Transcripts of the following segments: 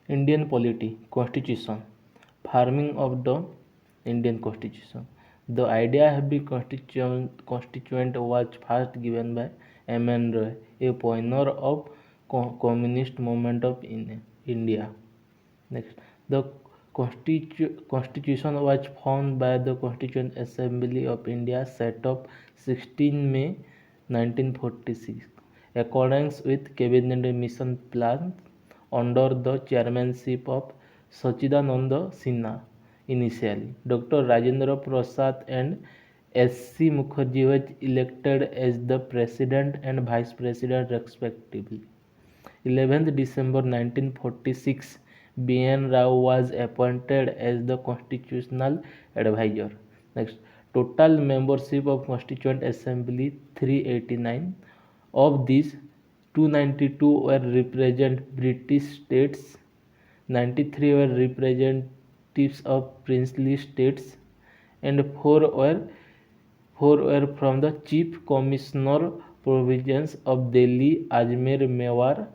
Indian polity, constitution, farming of the Indian constitution. The idea of the constituent was first given by M.N. Roy, a pioneer of communist movement of India. Next, the constitution was formed by the Constituent Assembly of India, set up 16 May 1946, accordance with Cabinet Mission Plan under the chairmanship of Sachidananda Sinha. Initially, Dr. Rajendra Prasad and S.C. Mukherjee was elected as the president and vice president respectively. 11th December 1946, B.N. Rao was appointed as the constitutional advisor. Next, total membership of Constituent Assembly 389. Of these, 292 were represent British states, 93 were representatives of princely states, and 4 were from the Chief Commissioner provinces of Delhi, Ajmer, Mewar,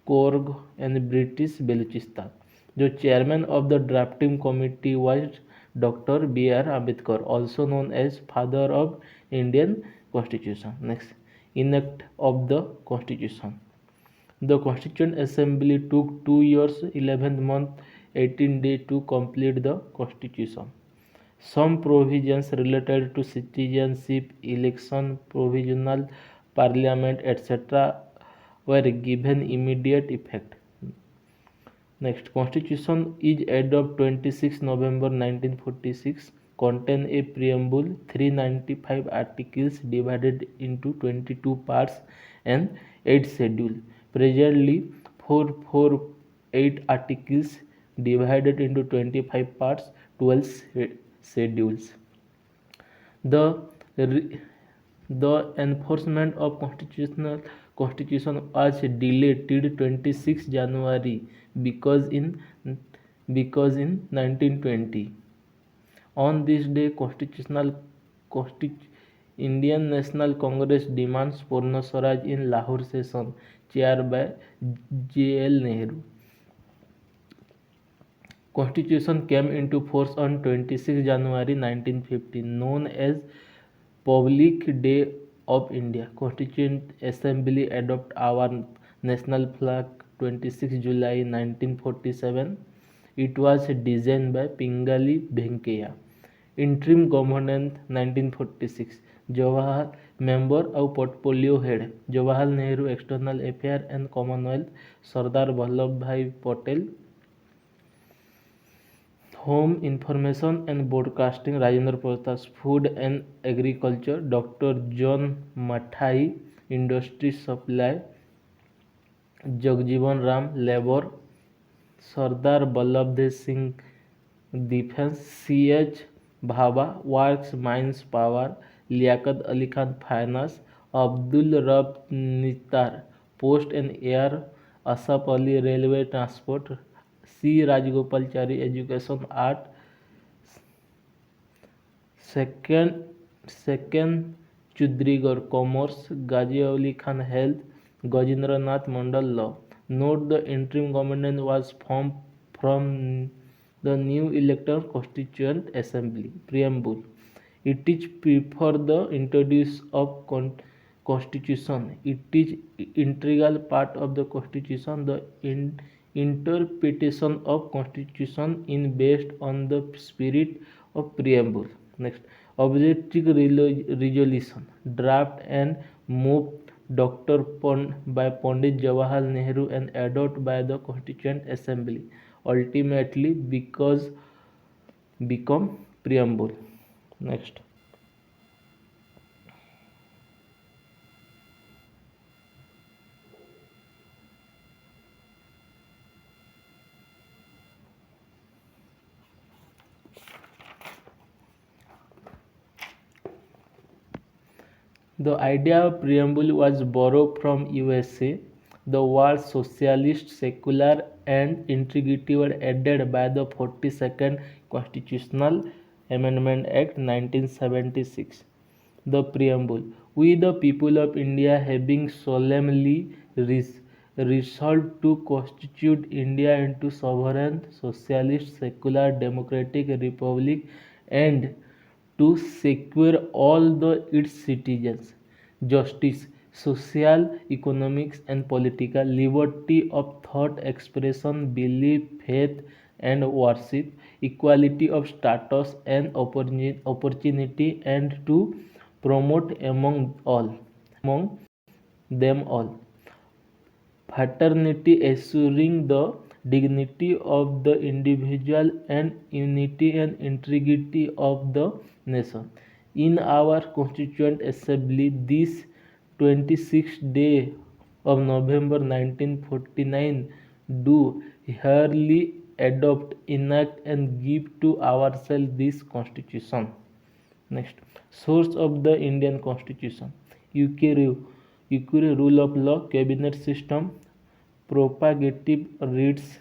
Korg, and British Balochistan. The chairman of the drafting committee was Dr. B.R. Ambedkar, also known as Father of Indian Constitution. Next, enact of the Constitution. The Constituent Assembly took 2 years, 11 months, 18 days to complete the Constitution. Some provisions related to citizenship, election, provisional parliament, etc. were given immediate effect. Next, Constitution is adopted 26 November 1946, contain a preamble, 395 articles divided into 22 parts and 8 schedules. Presently, 448 articles divided into 25 parts, 12 schedules. The the enforcement of constitution was delayed till 26 January because in 1920. On this day, Indian National Congress demands Purna Swaraj in Lahore session, chaired by J.L. Nehru. Constitution came into force on 26 January 1950, known as Public Day of India. Constituent Assembly adopt our national flag 26 July 1947. It was designed by Pingali Venkaiah. Interim government 1946. Jawahar member of portfolio head Jawaharlal Nehru External Affairs and Commonwealth, Sardar Vallabhbhai Patel Home, Information and Broadcasting, Rajendra Prasad, Food and Agriculture, Dr. John Mathai, Industry Supply, Jagjivan Ram, Labor, Sardar Vallabh Singh, Defense, C.H. Bhabha, Works, Mines, Power, Liaquat Ali Khan, Finance, Abdul Rab Nittar, Post and Air, Asaf Ali, Railway Transport, C. Rajgopalachari, Education, Art, second Chudrigar, Commerce, Ghazi Ali Khan, Health, Gajendranath Mandal, Law. Note the interim government was formed from the new elected Constituent Assembly. Preamble. It is before the introduction of Constitution. It is integral part of the Constitution. The interpretation of Constitution is based on the spirit of preamble. Next, objective resolution draft and moved by Pandit Jawaharlal Nehru and adopted by the Constituent Assembly. Ultimately, become preamble. Next. The idea of preamble was borrowed from USA. The words socialist, secular, and integrity were added by the 42nd Constitutional Amendment Act 1976. The preamble. We the people of India having solemnly resolved to constitute India into sovereign, socialist, secular, democratic republic and to secure all its citizens justice, social, economics, and political liberty of thought expression, belief, faith, and worship, equality of status and opportunity, and to promote among them all fraternity, assuring the dignity of the individual and unity and integrity of the nation. In our Constituent Assembly, this 26th day of November 1949, do hereby adopt, enact, and give to ourselves this Constitution. Next, source of the Indian Constitution. UK rule of law, cabinet system, propagative rights,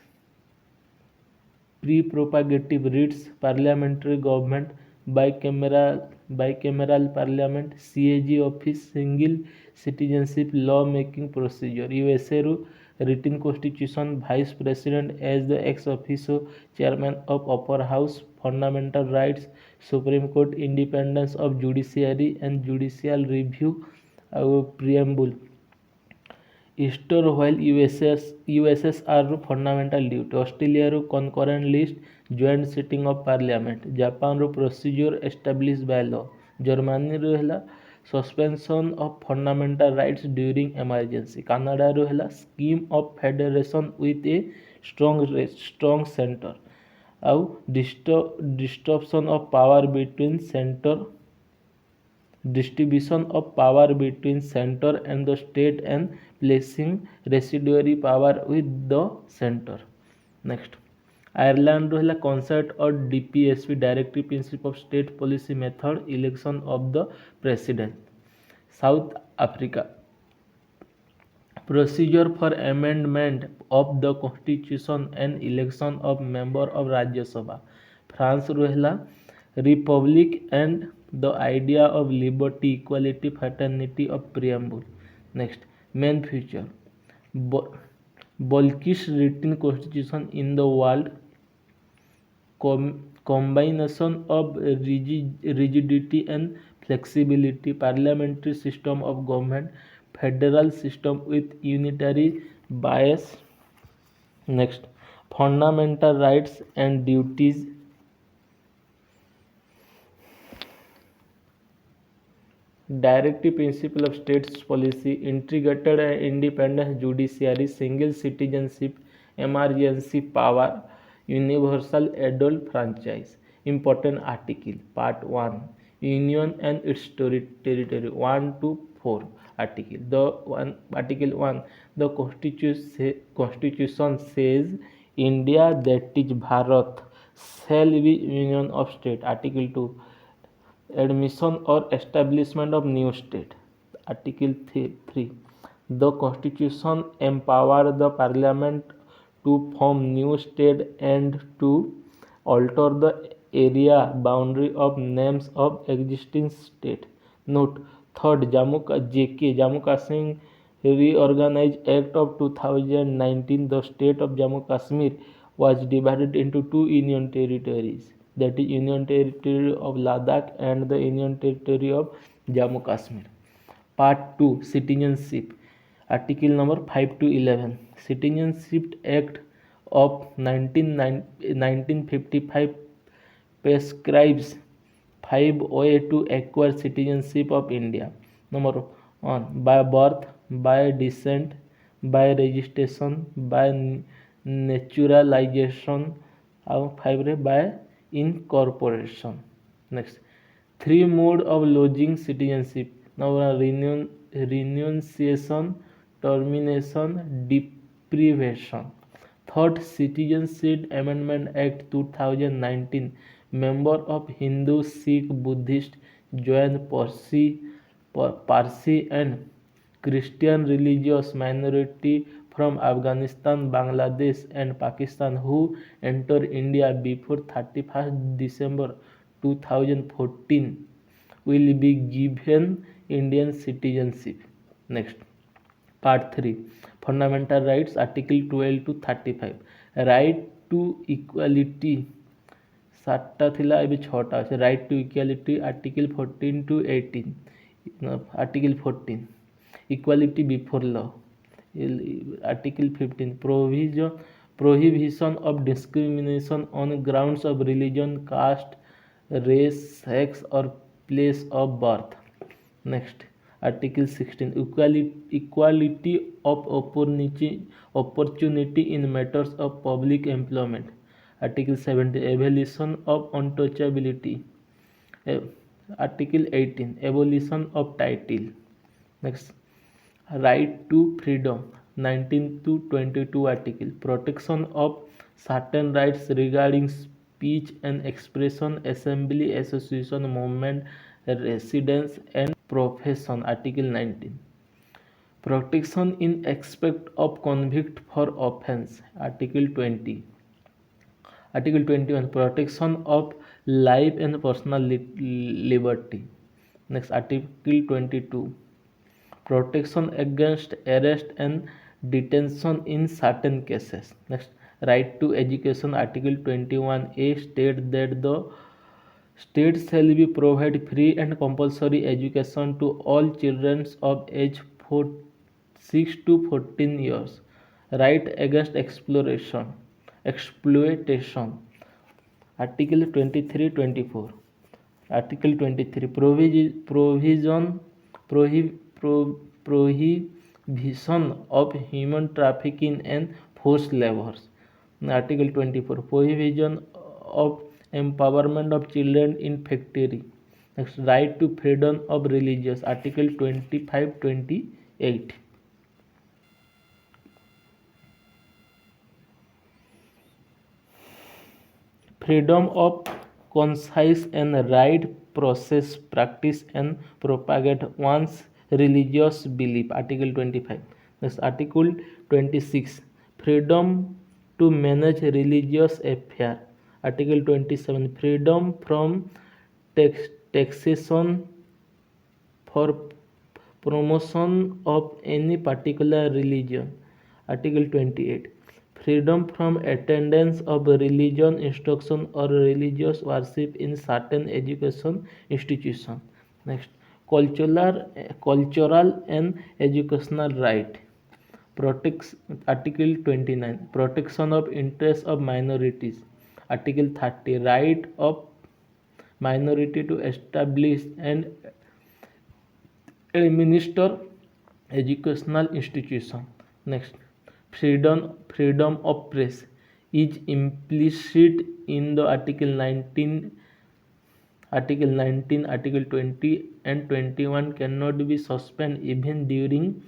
pre-propagative rights, parliamentary government, bicameral parliament, CAG office, single citizenship law making procedure. USA ରୁ written constitution, vice president as the ex officio chairman of upper house, fundamental rights, supreme court, independence of judiciary and judicial review, preamble. Easter while USSR fundamental duty, Australia concurrent list, joint sitting of parliament, Japan procedure established by law, Germany suspension of fundamental rights during emergency, Canada scheme of federation with a strong center, ଆଉ distortion of power between center distribution of power between center and the state and placing residuary power with the center. Next, Ireland row concept or DPSP, directive principle of state policy method, election of the president. South Africa, procedure for amendment of the constitution and election of member of Rajya Sabha. France row republic and the idea of liberty, equality, fraternity of preamble. Next, main feature. Bulkish written constitution in the world, combination of rigidity and flexibility, parliamentary system of government, federal system with unitary bias. Next, fundamental rights and duties, directive principle of states policy, integrated and independent judiciary, single citizenship, emergency power, universal adult franchise. Important article. Part 1, Union and its territory, 1 to 4. Article 1, the constitution says India, that is Bharat, shall be union of state. Article 2, admission or establishment of new state. Article 3, the constitution empower the parliament to form new state and to alter the area boundary of names of existing state. Note, third, Jammu Kashmir Reorganized Act of 2019, the state of Jammu Kashmir was divided into two union territories, that is Union Territory of Ladakh and the Union Territory of Jammu Kashmir. Part 2, Citizenship. Article number 5 to 11. Citizenship Act of 1955 prescribes 5 ways to acquire citizenship of India. Number 1, by birth, by descent, by registration, by naturalization, and 5 by incorporation. Next, 3 mode of losing citizenship. Now, renunciation, termination, deprivation. Third, Citizenship Amendment Act 2019. Member of Hindu, Sikh, Buddhist, Jain, Parsi and Christian religious minority from Afghanistan, Bangladesh and Pakistan who enter India before 31st December 2014 will be given Indian citizenship. Next, Part 3, Fundamental rights, Article 12 to 35. Right to equality, 7টা ଥିଲା ଏବେ 6ଟା ଅଛି। Right to equality, Article 14 to 18. Article 14, equality before law. Article 15, prohibition of discrimination on grounds of religion, caste, race, sex or place of birth. Next, Article 16, equality of opportunity in matters of public employment. Article 17, abolition of untouchability. Article 18, abolition of title. Next, right to freedom, 19 to 22 article, protection of certain rights regarding speech and expression, assembly, association, movement, residence and profession. Article 19, protection in respect of convict for offense. Article 20. Article 21, protection of life and personal liberty. Next, Article 22, protection against arrest and detention in certain cases. Next, right to education, Article 21A state that the state shall be provide free and compulsory education to all children of age 6 to 14 years. Right against exploitation. Article 23, 24. Article 23, prohibition of human trafficking and forced labors. Article 24, prohibition of empowerment of children in factory. Next, right to freedom of religious. Article 25, 28. Freedom of conscience and right process, practice and propagate one's religious belief. Article 25. Next, Article 26, freedom to manage religious affairs. Article 27, freedom from taxation for promotion of any particular religion. Article 28, freedom from attendance of religion instruction or religious worship in certain education institution. Next, cultural and educational right. Article 29, protection of interests of minorities. Article 30, right of minority to establish and administer educational institution. Next, freedom of press is implicit in the Article 19, Article 20 and 21 cannot be suspended even during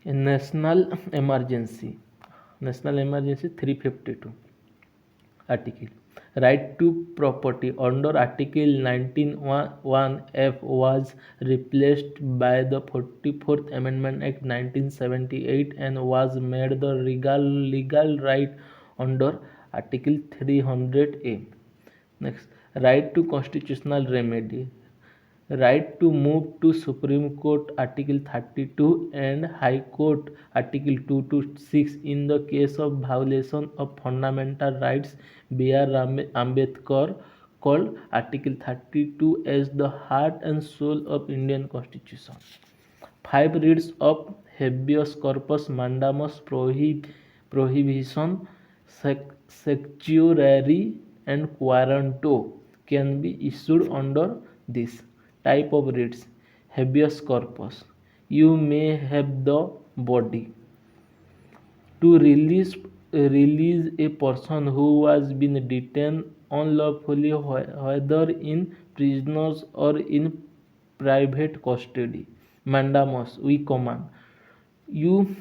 a national emergency. 352 article. Right to property under Article 19(1)(f) was replaced by the 44th Amendment Act 1978 and was made the legal right under Article 300A. Next, right to constitutional remedy. Right to move to Supreme Court, Article 32 and High Court, Article 2 to 6 in the case of violation of fundamental rights. B.R. Ambedkar called Article 32 as the heart and soul of Indian Constitution. 5 reads of habeas corpus mandamus prohibition, certiorari and queranto can be issued under this type of writs. Habeas corpus, you may have the body to release a person who has been detained unlawfully, whether in prisoners or in private custody. Mandamus, we command you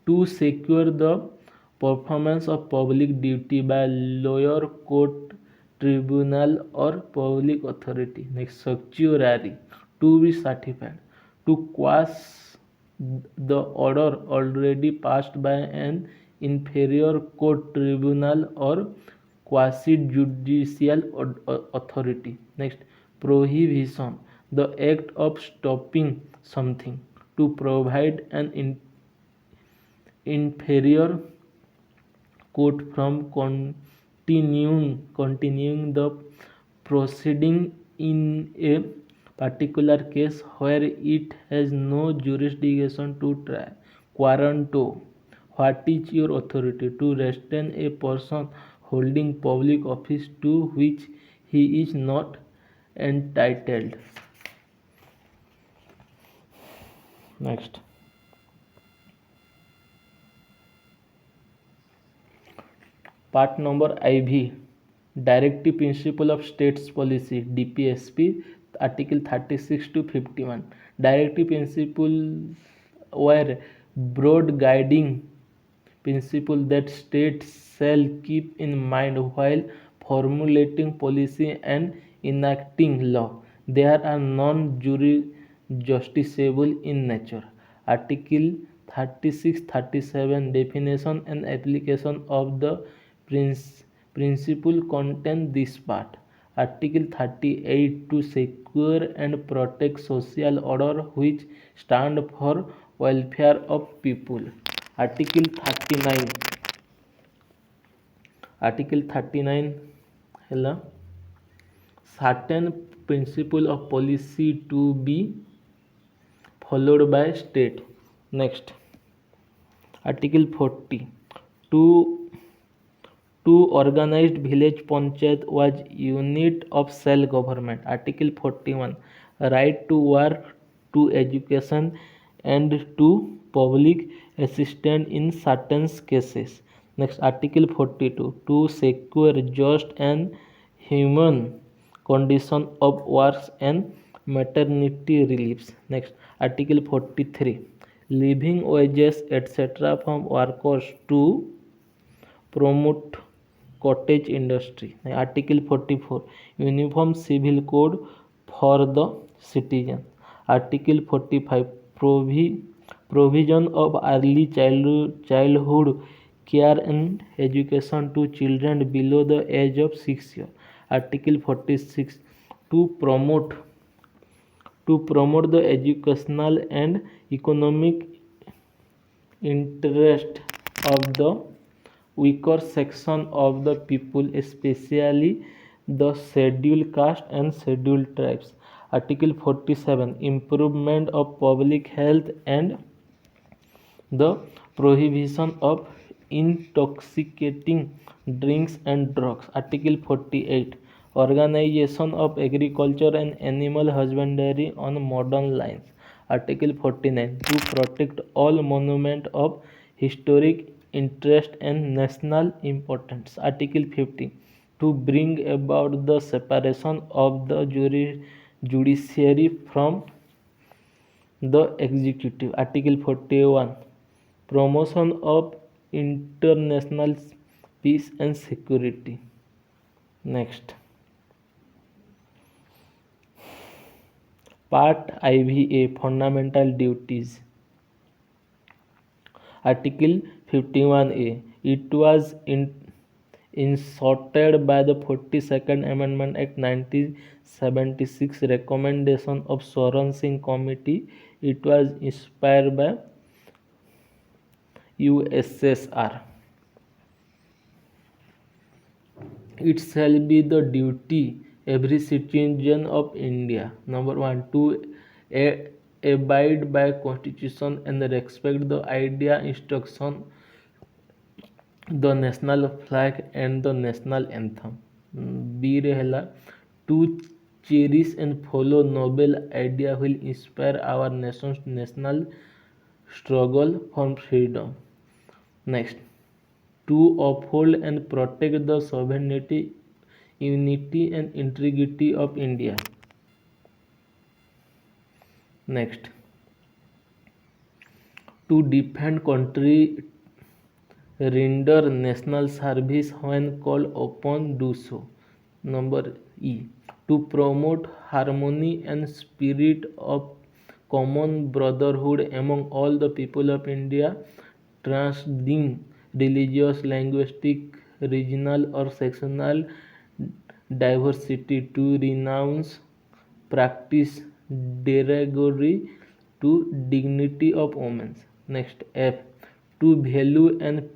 to secure the performance of public duty by lower court, tribunal or public authority. Next, certiorari, to be certified to quash the order already passed by an inferior court, tribunal or quasi-judicial authority. Next, prohibition, the act of stopping something to provide an inferior court from continuing the proceeding in a particular case where it has no jurisdiction to try. Quaranto. What is your authority to restrain a person holding public office to which he is not entitled? Next. Part number IV. Directive Principle of States Policy DPSP, Article 36 to 51. Directive principles were broad guiding principles that states shall keep in mind while formulating policy and enacting law. They are non-justiciable in nature. Article 36-37 Definition and application of the principle contain this part. Article 38 to secure and protect social order which stand for welfare of people. Article 39 Article 39 ହେଲା certain principle of policy to be followed by state. Next, Article 40 to organized village panchayat was unit of self government. Article 41 right to work, to education and to public assistance in certain cases. Next, Article 42 to secure just and human condition of works and maternity reliefs. Next, Article 43 living wages etc. from workers to promote cottage industry. Article 44 Uniform Civil Code for the citizen. Article 45 provision of early childhood care and education to children below the age of 6 years. Article 46 to promote the educational and economic interest of the weaker section of the people, especially the scheduled caste and scheduled tribes. Article 47 improvement of public health and the prohibition of intoxicating drinks and drugs. Article 48 organization of agriculture and animal husbandry on modern lines. Article 49 to protect all monuments of historic interest and national importance. Article 50 to bring about the separation of the judiciary from the executive. Article 41 promotion of international peace and security. Next, Part IVA Fundamental Duties. Article 51A. It was inserted by the 42nd Amendment Act 1976 recommendation of Soran Singh Committee. It was inspired by USSR. It shall be the duty every citizen of India, number 1, to abide by Constitution and respect the idea, instruction, the national flag and the national anthem. B रे ହେଲା to cherish and follow noble idea will inspire our nation's national struggle for freedom. Next, to uphold and protect the sovereignty, unity and integrity of India. Next, to defend country, render national service when called upon do so. Number E, to promote harmony and spirit of common brotherhood among all the people of India, transcending religious, linguistic, regional or sectional diversity, to renounce practice derogatory to dignity of women. Next, F, to value and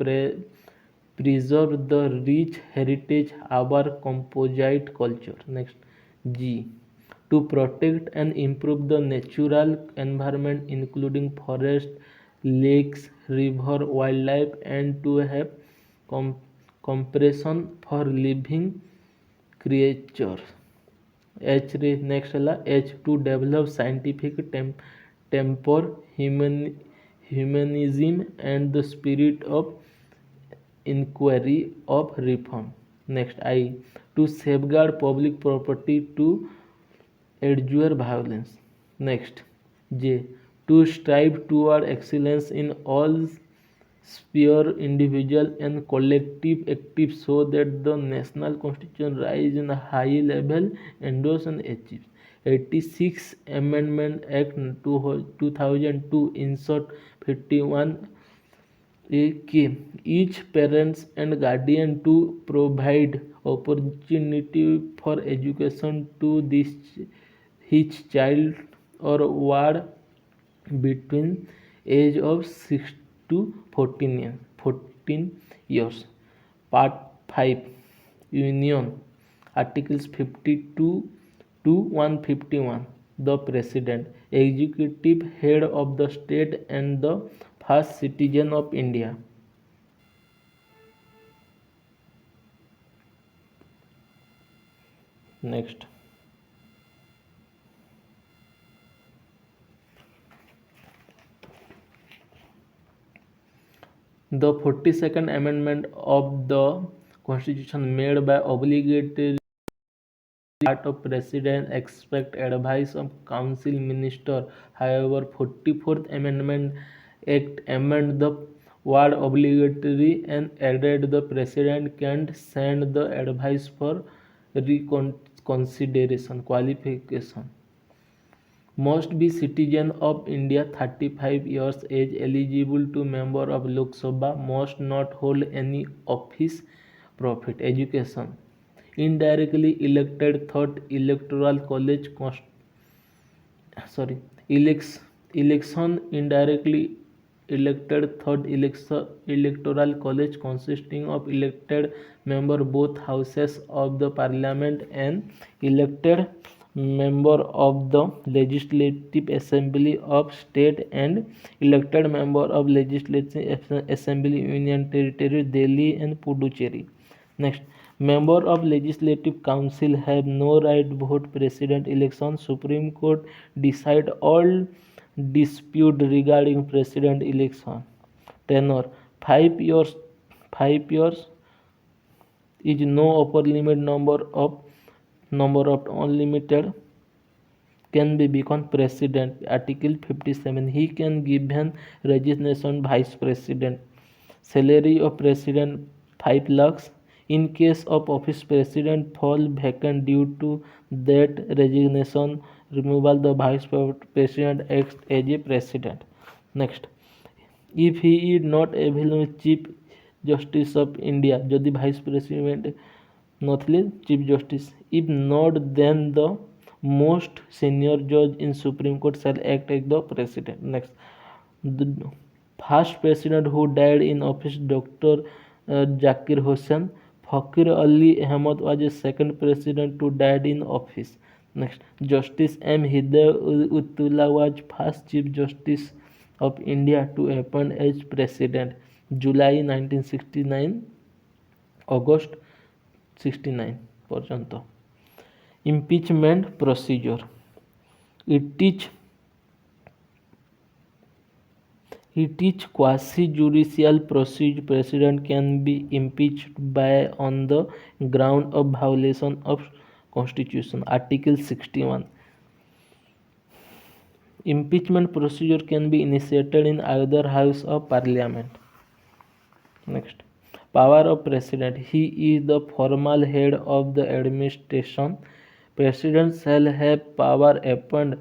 preserve the rich heritage our composite culture. Next, G, to protect and improve the natural environment including forest, lakes, river, wildlife, and to have com- compression for living creatures. Next H, to develop scientific temper, humanism, and the spirit of inquiry of reform. Next I, to safeguard public property, to endure violence. Next J, to strive toward excellence in all sphere, individual and collective active, so that the national constitution rise in a high level, endorse and achieve. 86 Amendment Act 2002 insert 51 a each parents and guardian to provide opportunity for education to this his child or ward between age of 6 to 14 years. Part 5 Union Articles 52 to 151. The President, Executive Head of the State and the first citizen of India. Next. The 42nd Amendment of the Constitution made by obligatory part of President expect advice of Council Minister. However, 44th Amendment Act amend the word obligatory and added the President can send the advice for reconsideration. Qualification: must be citizen of India 35 years age, eligible to member of Lok Sabha, must not hold any office, profit. Education: indirectly elected third electoral college sorry election indirectly elected third electoral college consisting of elected member both houses of the parliament and elected member of the legislative assembly of state and elected member of legislative assembly union territory Delhi and Puducherry. Next, member of Legislative Council have no right to vote president election. Supreme Court decide all dispute regarding president election. Tenure 5 years. 5 years is no upper limit. Number of unlimited can be become president. Article 57. He can give an resignation vice president. Salary of president 5 lakhs. In case of office president fall vacant due to that resignation, removal, the vice president acts as a president. Next, if he is not available, chief justice of India, যদি vice president নথিলে chief justice, if not then the most senior judge in Supreme Court shall act as the president. Next, the first president who died in office, Dr. Zakir Hussain. Fakir Ali Ahmad was the second president to died in office. Next, Justice M. Hidayatullah was first chief justice of India to appoint as president, July 1969 August 69 পর্যন্ত. Impeachment procedure. It is quasi-judicial procedure. President can be impeached by on the ground of violation of Constitution. Article 61. Impeachment procedure can be initiated in either house of parliament. Next, power of president. He is the formal head of the administration. President shall have power appoint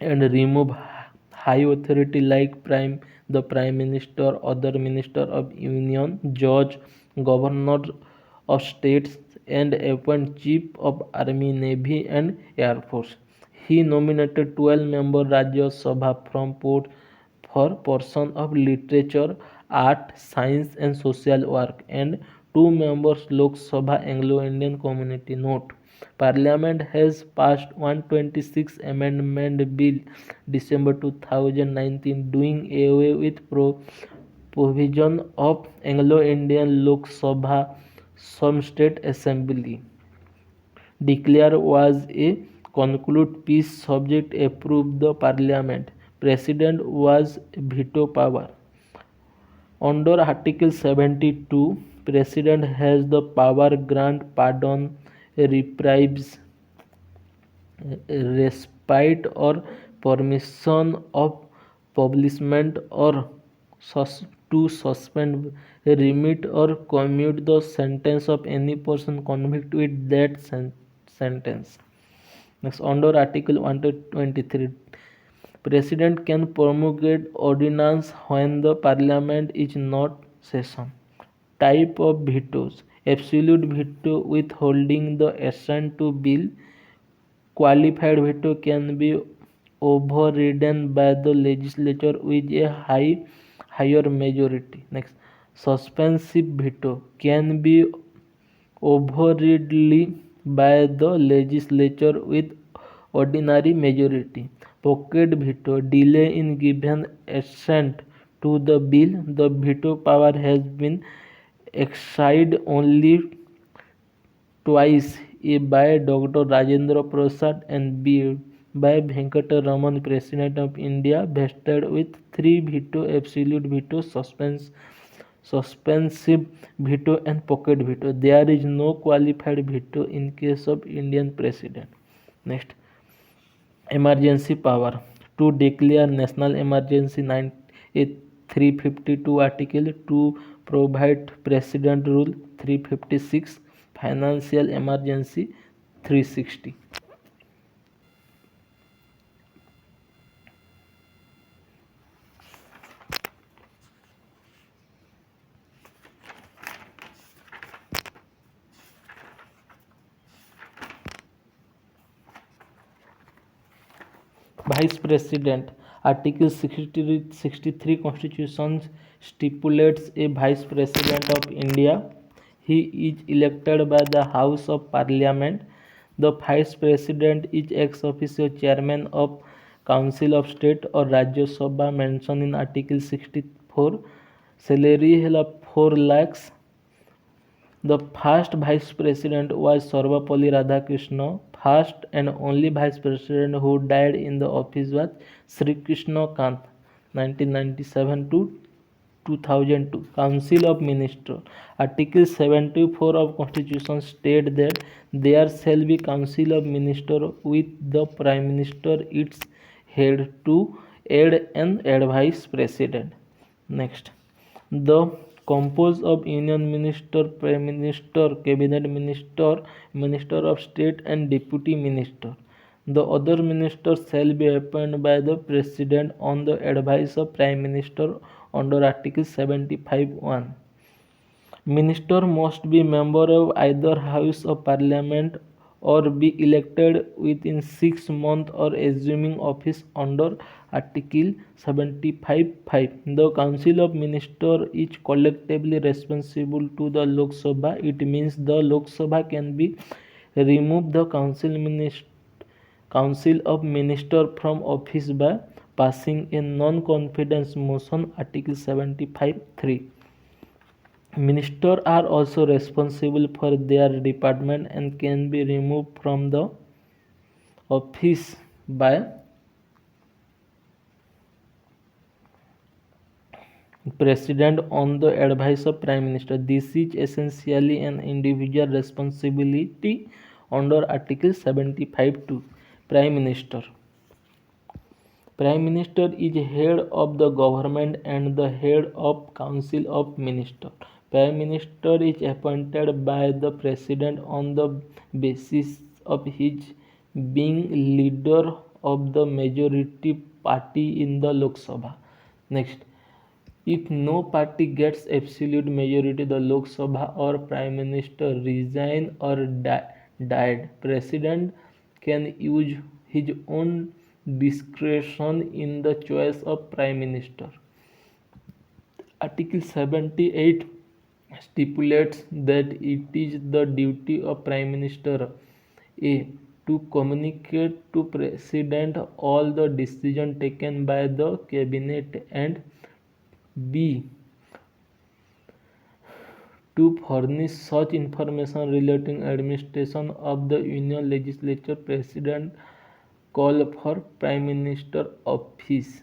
and remove high authority like the prime minister, other minister of union, judge, governor of states, and appoint chief of army, navy, and air force. He nominated 12 member Rajya Sabha from for portion of literature, art, science and social work, and 2 members Lok Sabha Anglo-Indian Community. Note: Parliament has passed 126 Amendment Bill December 2019 doing away with provision of Anglo-Indian Lok Sabha. Some state assembly declare was a conclude peace subject approved the parliament. President was veto power. Under Article 72, President has the power grant pardon, reprieves, respite or permission of publishment or to suspend, remit or commute the sentence of any person convicted with that sentence. Next, under Article 123, President can promulgate ordinance when the Parliament is not session. Type of vetoes: absolute veto withholding the assent to bill. Qualified veto can be overridden by the legislature with a higher majority. Next, suspensive veto can be overridden by the legislature with ordinary majority. Pocket veto: delay in giving assent to the bill. The veto power has been exercised only twice, A by Dr. Rajendra Prasad and B by Venkata Raman, President of India, vested with 3 veto: absolute veto, suspensive veto and pocket veto. There is no qualified veto in case of Indian President. Next, emergency power. To declare national emergency, 352 article. To provide president rule, 356. Financial emergency, 360. Vice President. Article 63 Constitution stipulates a Vice President of India. He is elected by the House of Parliament. The Vice President is ex officio Chairman of Council of State or Rajya Sabha mentioned in Article 64. Salary hela 4 lakhs. The first Vice President was Sarvapalli Radhakrishna. First and only Vice President who died in the office was Sri Krishna Kant, 1997 to 2002. Council of Ministers. Article 74 of Constitution states that there shall be Council of Ministers with the Prime Minister its head to aid and advise President. Next, the composed of Union Minister, Prime Minister, Cabinet Minister, Minister of State and Deputy Minister. The other ministers shall be appointed by the President on the advice of Prime Minister under Article 75(1). Minister must be member of either House of Parliament or be elected within 6 months or assuming office under Article 75(5). The Council of Ministers is collectively responsible to the Lok Sabha. It means the Lok Sabha can be remove the Council of Ministers from office by passing a non-confidence motion, Article 75(3). Ministers are also responsible for their department and can be removed from the office by President on the advice of Prime Minister. This is essentially an individual responsibility under Article 75(2). Prime Minister. Prime Minister is head of the government and the head of Council of Ministers. Prime Minister is appointed by the President on the basis of his being leader of the majority party in the Lok Sabha. Next, if no party gets absolute majority, the Lok Sabha or Prime Minister resign or died. President can use his own discretion in the choice of Prime Minister. Article 78 stipulates that it is the duty of Prime Minister A. to communicate to President all the decisions taken by the Cabinet, and B. to furnish such information relating administration of the Union Legislature. President call for Prime Minister office.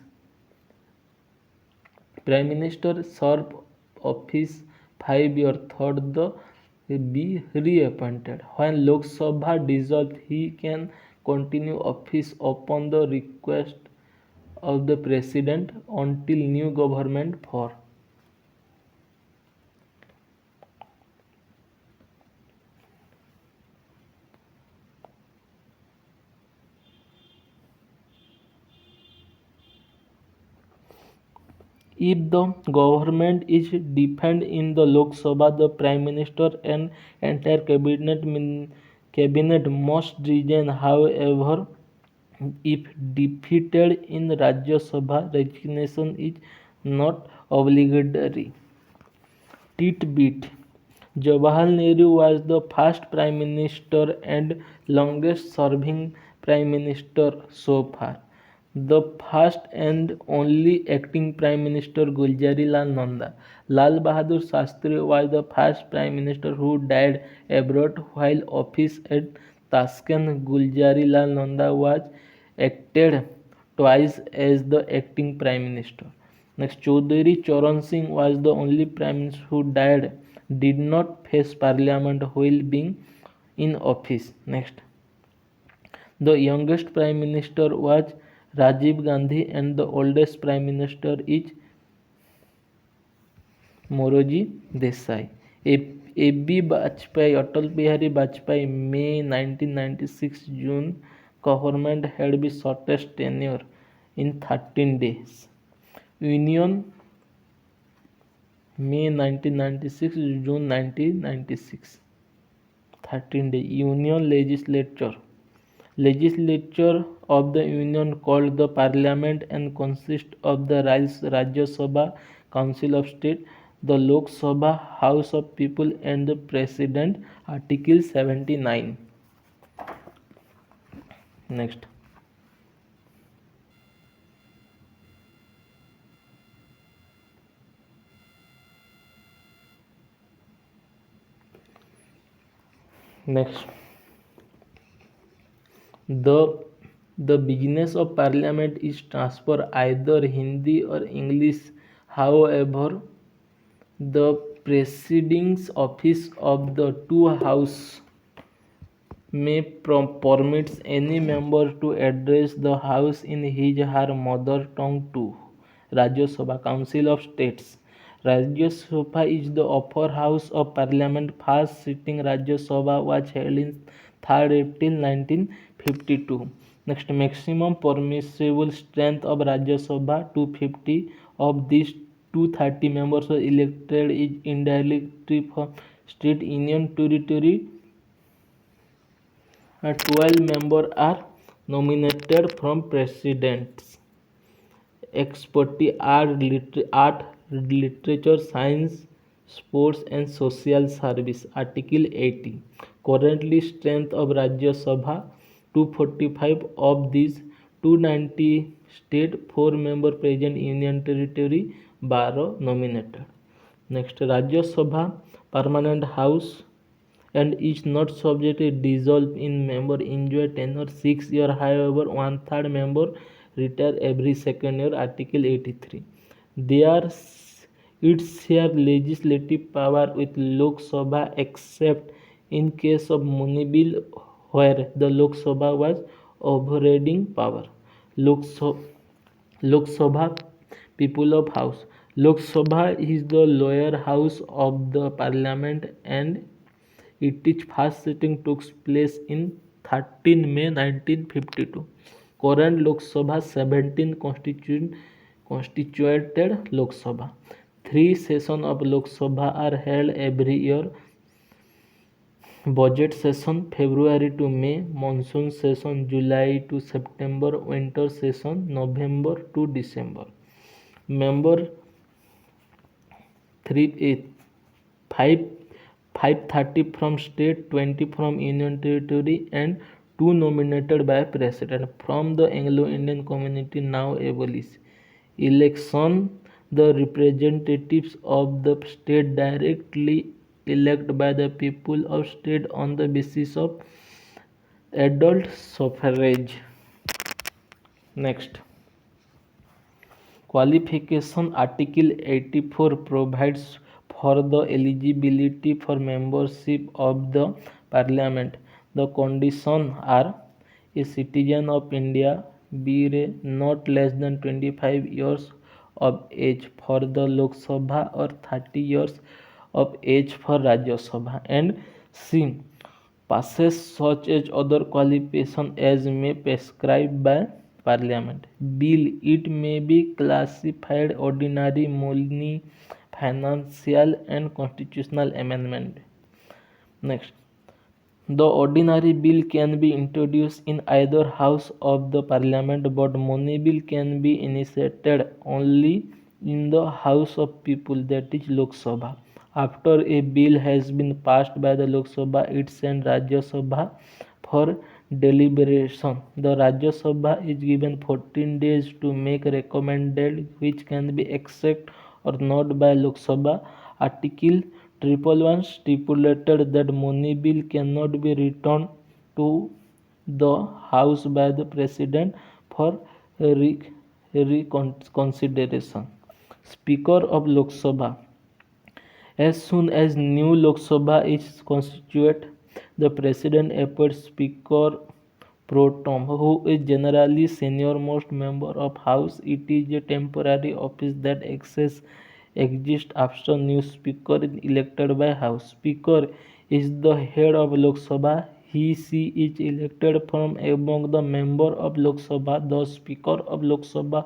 Prime Minister serve office 5 years third the be reappointed. When Lok Sabha dissolved, he can continue office upon the request of the President until new government for. If the government is defended in the Lok Sabha, the Prime Minister and entire cabinet must resign. However, if defeated in Rajya Sabha, resignation is not obligatory. Titbit: Jawaharlal Nehru was the first Prime Minister and longest serving Prime Minister so far. The first and only acting Prime Minister Gulzarilal Nanda. Lal Bahadur Shastri was the first Prime Minister who died abroad while office at Tashkent. Gulzarilal Nanda was acted twice as the acting Prime Minister. Next, Chaudhary Charan Singh was the only Prime Minister who did not face Parliament while being in office. Next, the youngest Prime Minister was Rajiv Gandhi and the oldest Prime Minister is Morarji Desai. A.B. Bajpayee, Atal Bihari Bajpayee, May 1996 June government had the shortest tenure in 13 days. Union May 1996 June 1996 13 days. Union Legislature of the Union called the Parliament and consists of the Rajya Sabha, Council of State, the Lok Sabha, House of People, and the President. Article 79. Next. The business of Parliament is transfer either Hindi or English. However, the presiding office of the two houses may permits any member to address the House in his or her mother tongue too. Rajya Sabha, Council of States. Rajya Sabha is the upper house of Parliament. First sitting Rajya Sabha was held in 3rd April 1952. Next, maximum permissible strength of Rajya Sabha 250. Of these, 230 members were elected indirectly from state union territory. 12 members are nominated from presidents. Expertise: art, literature, science, sports, and social service. Article 80. Currently, strength of Rajya Sabha 245. Of these, 290 state, 4 member present union territory, 12 nominated. Next, Rajya Sabha permanent house and is not subject to dissolve in member enjoy tenure 6 years. However, one-third member retire every second year. Article 83. There it share legislative power with Lok Sabha except in case of money bill where the Lok Sabha was overriding power. Lok Sabha People of House. Lok Sabha is the lower house of the parliament and its first sitting took place in 13 May 1952. Current Lok Sabha 17 constituted Lok Sabha. 3 sessions of Lok Sabha are held every year. Budget session February to May, monsoon session July to September, winter session November to December. Member 5 530 from state, 20 from union territory, and 2 nominated by president from the Anglo-Indian community now abolished. Election the representatives of the state directly elected by the people of state on the basis of adult suffrage. Next. Qualification Article 84 provides for the eligibility for membership of the Parliament. The conditions are a citizen of India, be not less than 25 years of age for the Lok Sabha or 30 years of age for Rajya Sabha, and C passes such as other qualification as may prescribed by Parliament. Bill it may be classified ordinary, money, financial, and constitutional amendment. Next. The ordinary bill can be introduced in either house of the parliament, but money bill can be initiated only in the House of People, that is Lok Sabha. After a bill has been passed by the Lok Sabha, it sent Rajya Sabha for deliberation. The Rajya Sabha is given 14 days to make recommended which can be accepted or not by Lok Sabha. Article 111 stipulated that money bill cannot be returned to the House by the President for reconsideration. Speaker of Lok Sabha. As soon as new Lok Sabha is constituted, the President appoints Speaker pro tem, who is generally senior-most member of House. It is a temporary office that exists after new Speaker is elected by House. Speaker is the head of Lok Sabha. She is elected from among the member of Lok Sabha. The Speaker of Lok Sabha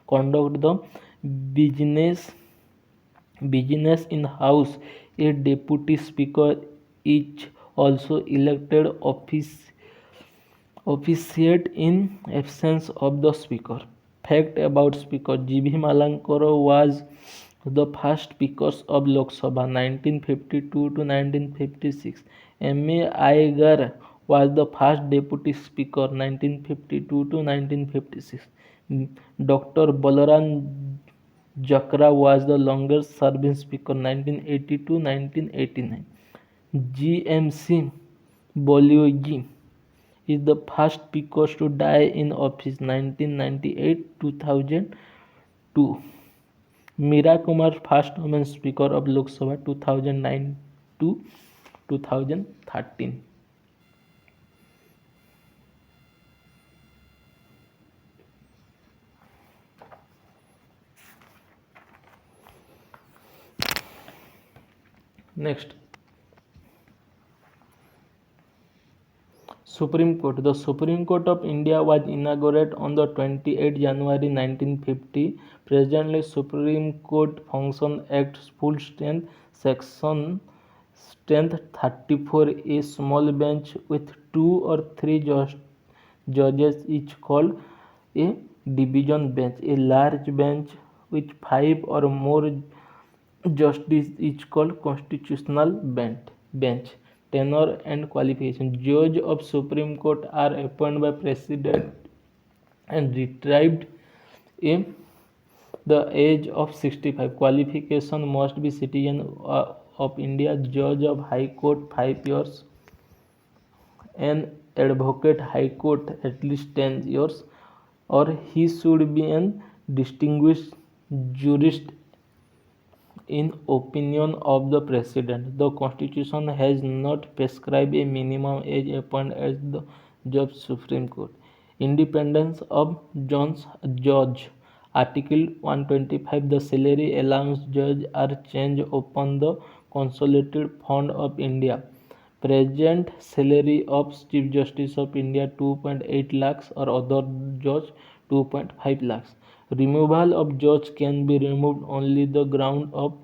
conduct the business in House. A deputy speaker is also elected officiate in absence of the speaker. Fact about Speaker G.B. Malankara was the first Speaker of Lok Sabha 1952 to 1956. M.A. Iyer was the first Deputy Speaker 1952 to 1956. Dr. Balaram Jakra was the longest serving speaker 1980 to 1989. GMC Bolioji is the first speaker to die in office 1998-2002. Meera Kumar, first woman speaker of Lok Sabha 2009 to 2013. Next. Supreme Court. The Supreme Court of India was inaugurated on the 28th January 1950. Presently, Supreme Court function at full strength. Section strength 34. A small bench with 2 or 3 judges is called a division bench. A large bench with 5 or more justices is called constitutional bench. Tenure and qualification. Judges of Supreme Court are appointed by President and retired in the age of 65. Qualification must be citizen of India, judge of High Court 5 years, an advocate High Court at least 10 years, or he should be an distinguished jurist in opinion of the President. The Constitution has not prescribed a minimum age appointed as the judge Supreme Court. Independence of judge. Article 125. The salary allowance judge are changed upon the consolidated fund of India. Present salary of Chief Justice of India 2.8 lakhs or other judge 2.5 lakhs. Removal of judge can be removed only the ground of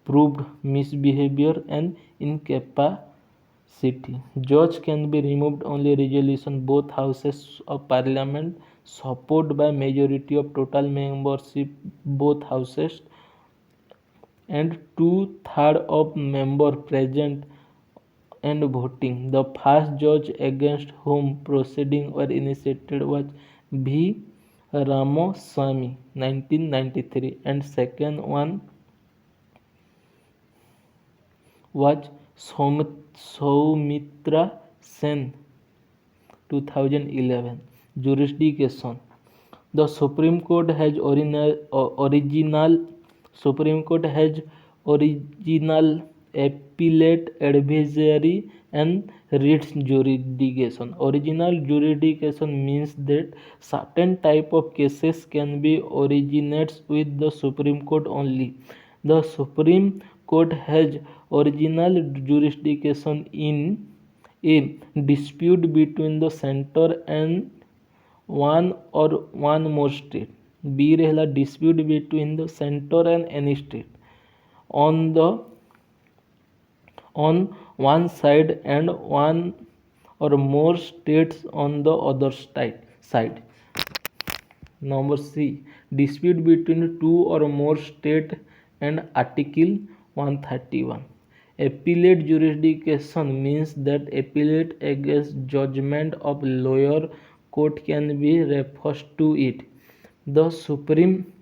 proved misbehavior and incapacity. city. Judge can be removed only resolution both houses of parliament support by majority of total membership both houses and two-thirds of member present and voting. The first judge against whom proceedings were initiated was V. Ramaswamy, 1993, and second one was Soumitra Sen, 2011. Jurisdiction. The Supreme Court has original Supreme Court has original appellate advisory and writs jurisdiction. Original jurisdiction means that certain type of cases can be originates with the Supreme Court only. The Supreme Court has original jurisdiction in a dispute between the center and one or one more state. B रहेला dispute between the center and any state on the on one side and one or more states on the other side. Number C. Dispute between two or more states and Article 131. Appellate jurisdiction means that appellate against judgment of lower court can be referred to it. The Supreme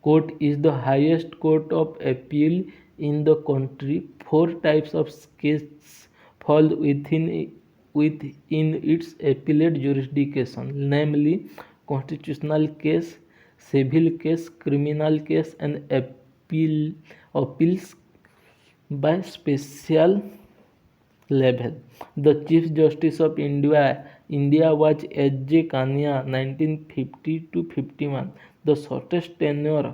Court is the highest court of appeal in the country. Four types of cases fall within its appellate jurisdiction, namely constitutional case, civil case, criminal case, and appeals by special level. The Chief Justice of India was H.J. Kania, 1950 to 51. The shortest tenure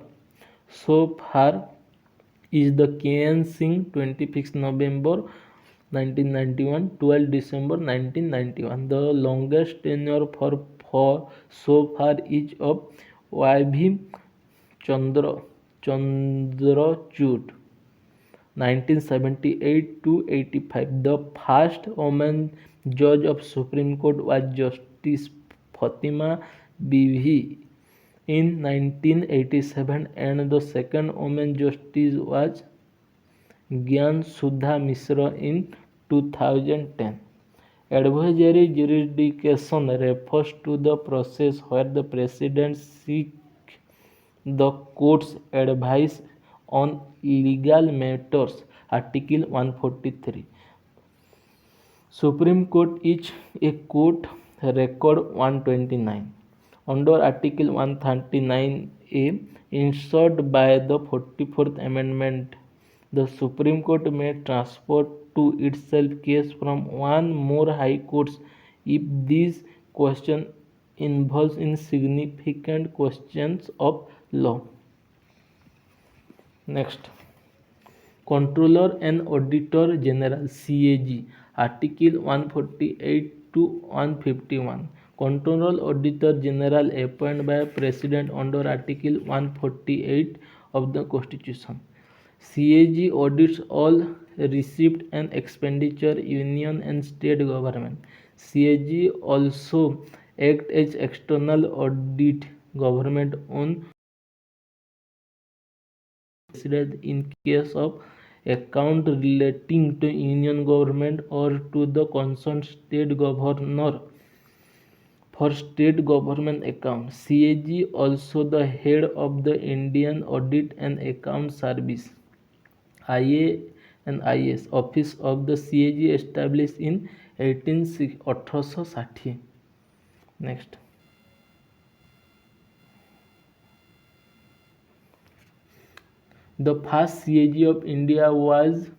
so far is the K.N. Singh, 26 November 1991, 12 December 1991. The longest tenure for so far is of Y.V. Chandrachud, 1978 to 85. The first woman judge of Supreme Court was Justice Fatima Bibi in 1987 and the second woman justice was Gyan Sudha Mishra in 2010. Advisory jurisdiction refers to the process where the president seeks the court's advice on legal matters. Article 143. Supreme Court is a court record 129. Under Article 139A, inserted by the 44th Amendment, the Supreme Court may transfer to itself case from one more high courts if these questions involve insignificant questions of law. Next, Controller and Auditor General (CAG), Article 148 to 151. Controller Auditor General appointed by President under Article 148 of the Constitution. CAG audits all receipt and expenditure union and state government. CAG also acts as external audit government on in case of account relating to union government or to the concerned state governor for state government account. CAG also the head of the Indian Audit and Account Service IA and IS office of the CAG established in 1860. Next, the first CAG of India was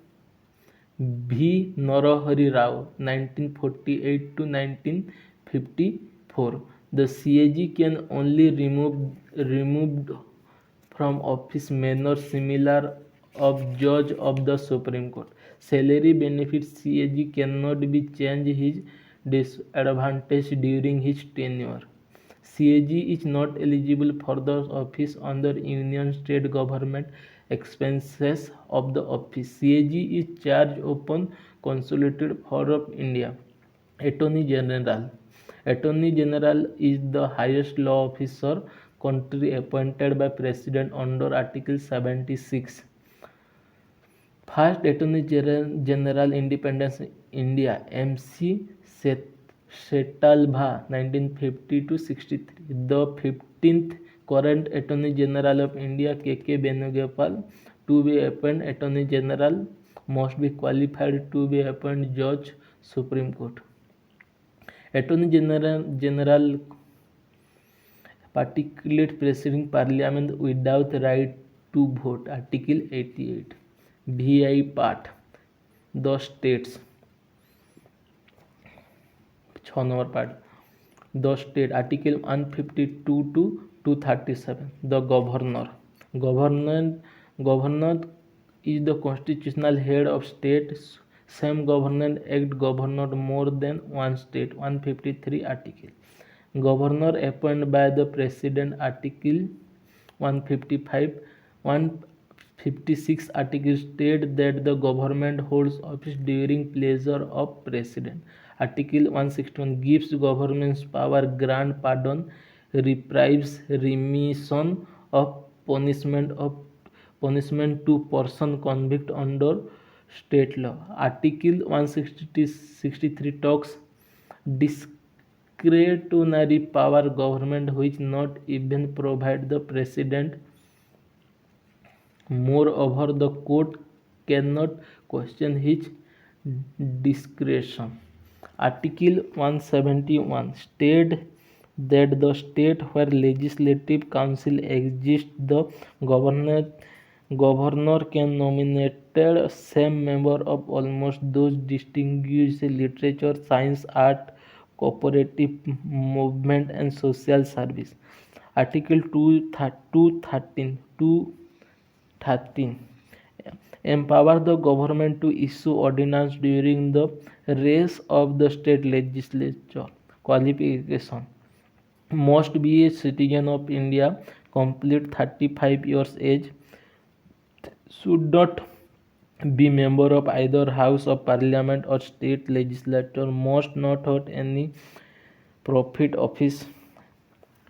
V. Narahari Rao, 1948 to 1954. The CAG can only removed from office manner similar of judge of the Supreme Court. Salary benefits CAG cannot be changed his disadvantage during his tenure. CAG is not eligible for the office under Union State Government expenses of the office. CAG is charged upon consolidated for of India. Attorney General. Attorney General is the highest law officer country appointed by President under Article 76. First Attorney General Independence India MC Setalbha 1950 to 63. The 15th current Attorney General of India K.K. Benugopal to be appointed Attorney General must be qualified to be appointed Judge Supreme Court. Attorney General particulate presiding Parliament without right to vote. Article 88. VI part. The states. 6 number part. The state. Article 152 to 237. The governor. Governor is the constitutional head of state. Same government act governor more than one state. 153 article. Governor appointed by the President. Article 155. 156 article state that the government holds office during pleasure of President. Article 161 gives government's power grant pardon, reprieves, remission of punishment to person convict under state law. Article 163 talks discretionary power government which not even provide the president. Moreover, the court cannot question his discretion. Article 171 states that the state where legislative council exists, the governor can nominate same member of almost those distinguished literature, science, art, cooperative movement, and social service. Article 213 empower the government to issue ordinance during the race of the state legislature. Qualification: must be a citizen of India, complete 35 years age, should not be member of either house of parliament or state legislature, must not hold any profit office.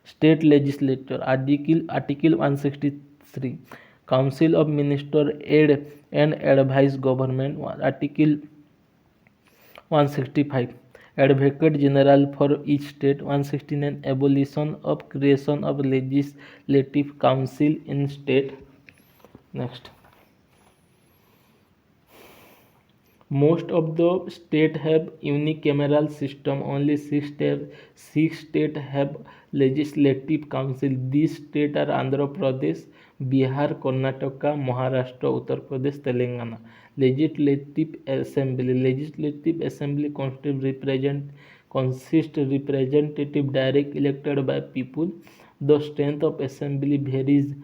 State legislature. Article 163. Council of Ministers aid and advise government. Article 165. Advocate General for each state. 169. Abolition of creation of legislative council in state. Next. Most of the states have unicameral system. Only six states have legislative council. These states are Andhra Pradesh, Bihar, Karnataka, Maharashtra, Uttar Pradesh, Telangana. Legislative Assembly consists representative direct elected by people. The strength of assembly varies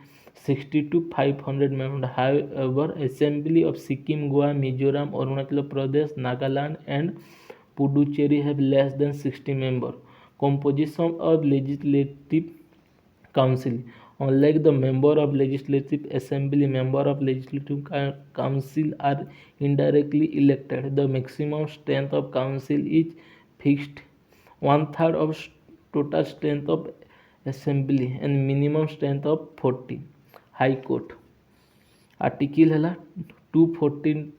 60 to 500 members. However, Assembly of Sikkim, Goa, Mizoram, Arunachal Pradesh, Nagaland, and Puducherry have less than 60 members. Composition of Legislative Council. Unlike the member of Legislative Assembly, member of Legislative Council are indirectly elected. The maximum strength of council is fixed, 1/3 of total strength of assembly, and minimum strength of 40. High Court. Article है 214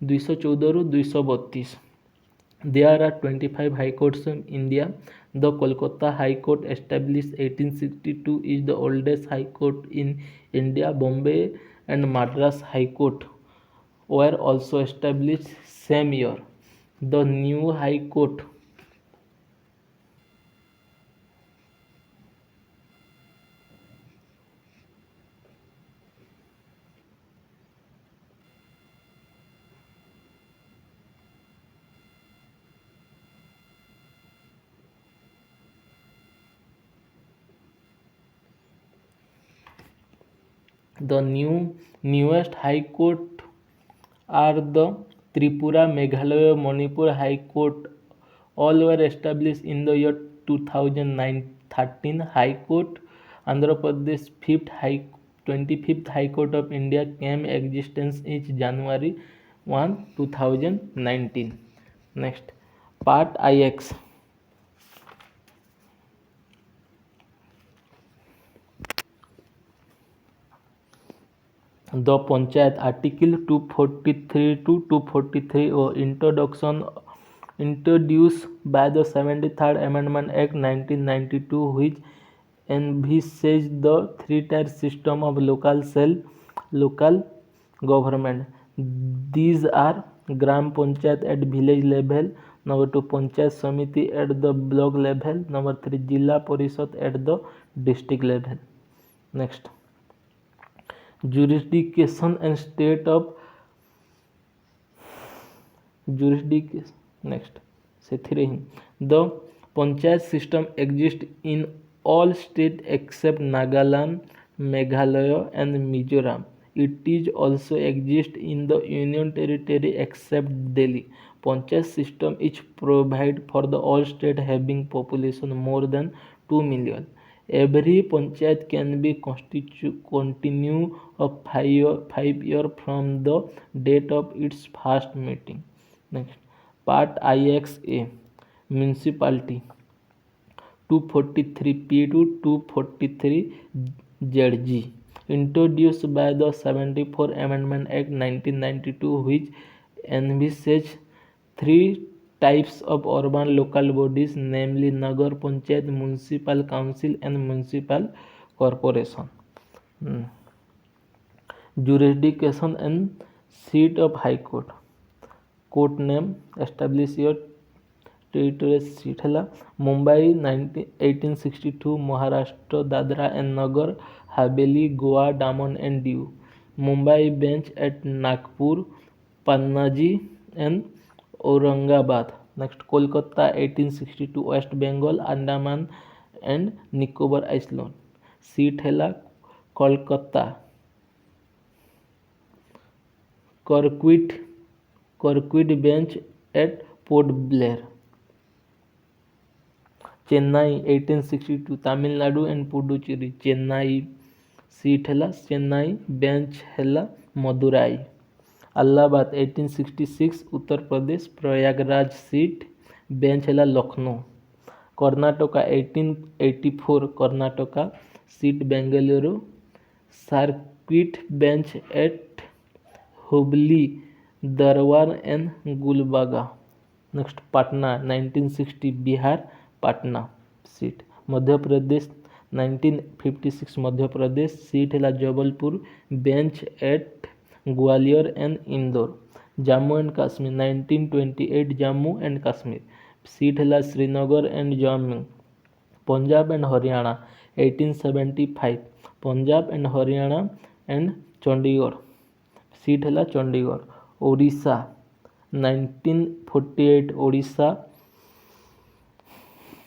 214 232. There are 25 high courts in India. The Kolkata High Court, established 1862, is the oldest high court in India. Bombay and Madras High Court were also established same year. The new High Court The newest high court are the Tripura, Meghalaya, Manipur High Court. All were established in the year 2009. 13 High Court, Andhra Pradesh 25th High Court of India came existence is January 1, 2019. Next, Part IX. The Panchayat, Article 243 to 243 or introduced by the 73rd Amendment Act 1992, which envisaged the three-tier system of local government. These are Gram Panchayat at village level, number 2 Panchayat Samiti at the block level, number 3 Jilla Parishad at the district level. Next, jurisdiction and state of jurisdiction. Next, the panchayat system exists in all states except Nagaland, Meghalaya and Mizoram. It is also exists in the Union Territory except Delhi. Panchayat system is provided for the all states having population more than 2 million. Every panchayat can be continue a 5 year from the date of its first meeting. Next, Part IXA, Municipality, 243P to 243ZG, introduced by the 74 Amendment Act 1992, which envisaged three types of urban local bodies, namely Nagar Panchayat, Municipal Council and Municipal Corporation. Jurisdiction and seat of High Court. Court name, establish your territorial seat है Mumbai 1862, Maharashtra, Dadra and Nagar Haveli, Goa, Daman and Diu. Mumbai bench at Nagpur, Panaji and Aurangabad. Next, Kolkata 1862, West Bengal, Andaman and Nicobar Island. Seat है Kolkata. Kirkwood bench at Port Blair. Chennai 1862, Tamil Nadu and Puducherry. Chennai seat है Chennai, bench है Madurai. Allahabad 1866, Uttar Pradesh, Prayagraj seat, bench है Lucknow. Karnataka 1884, Karnataka seat Bengaluru, circuit bench at Hubli, Dharwad and Gulbarga. Next, Patna 1960, Bihar, Patna seat. Madhya Pradesh 1956, Madhya Pradesh seat है Jabalpur, bench at Gwalior and Indore. Jammu and Kashmir 1928, Jammu and Kashmir seat है Srinagar and Jammu. Punjab and Haryana 1875, Punjab and Haryana and Chandigarh seat है Chandigarh. Odisha 1948, Odisha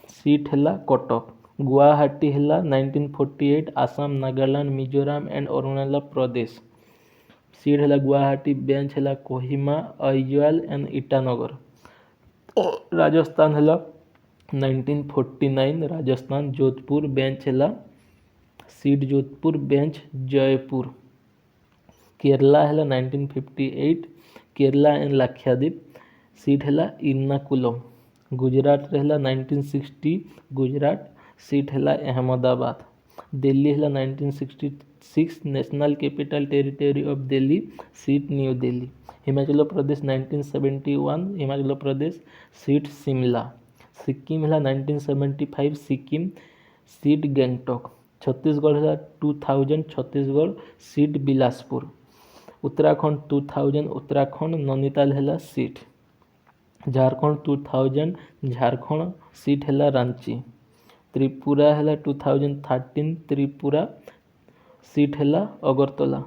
seat है Kotak. Guwahati है 1948, Assam, Nagaland, Mizoram and Arunachal Pradesh seat है Guwahati, bench है Kohima, Aizawl and Itanagar. Rajasthan है 1949, Rajasthan, Jodhpur, bench है seat Jodhpur, bench Jaipur. Kerala है 1958, Kerala and Lakshadweep seat है Ernakulam. Gujarat रहला 1960, Gujarat seat है अहमदाबाद. दिल्ली है 1966, national capital territory of Delhi seat new Delhi. Himachal Pradesh 1971, Himachal Pradesh seat Shimla. Sikkim है 1975, सिक्किम सीट गैंगटॉक. छत्तीसगढ़ है 2000, छत्तीसगढ़ सीट बिलासपुर. उत्तराखंड 2000, उत्तराखंड नैनीताल है सीट. झारखंड 2000, झारखंड सीट है रांची. त्रिपुरा है 2013, त्रिपुरा सीट है अगरतला.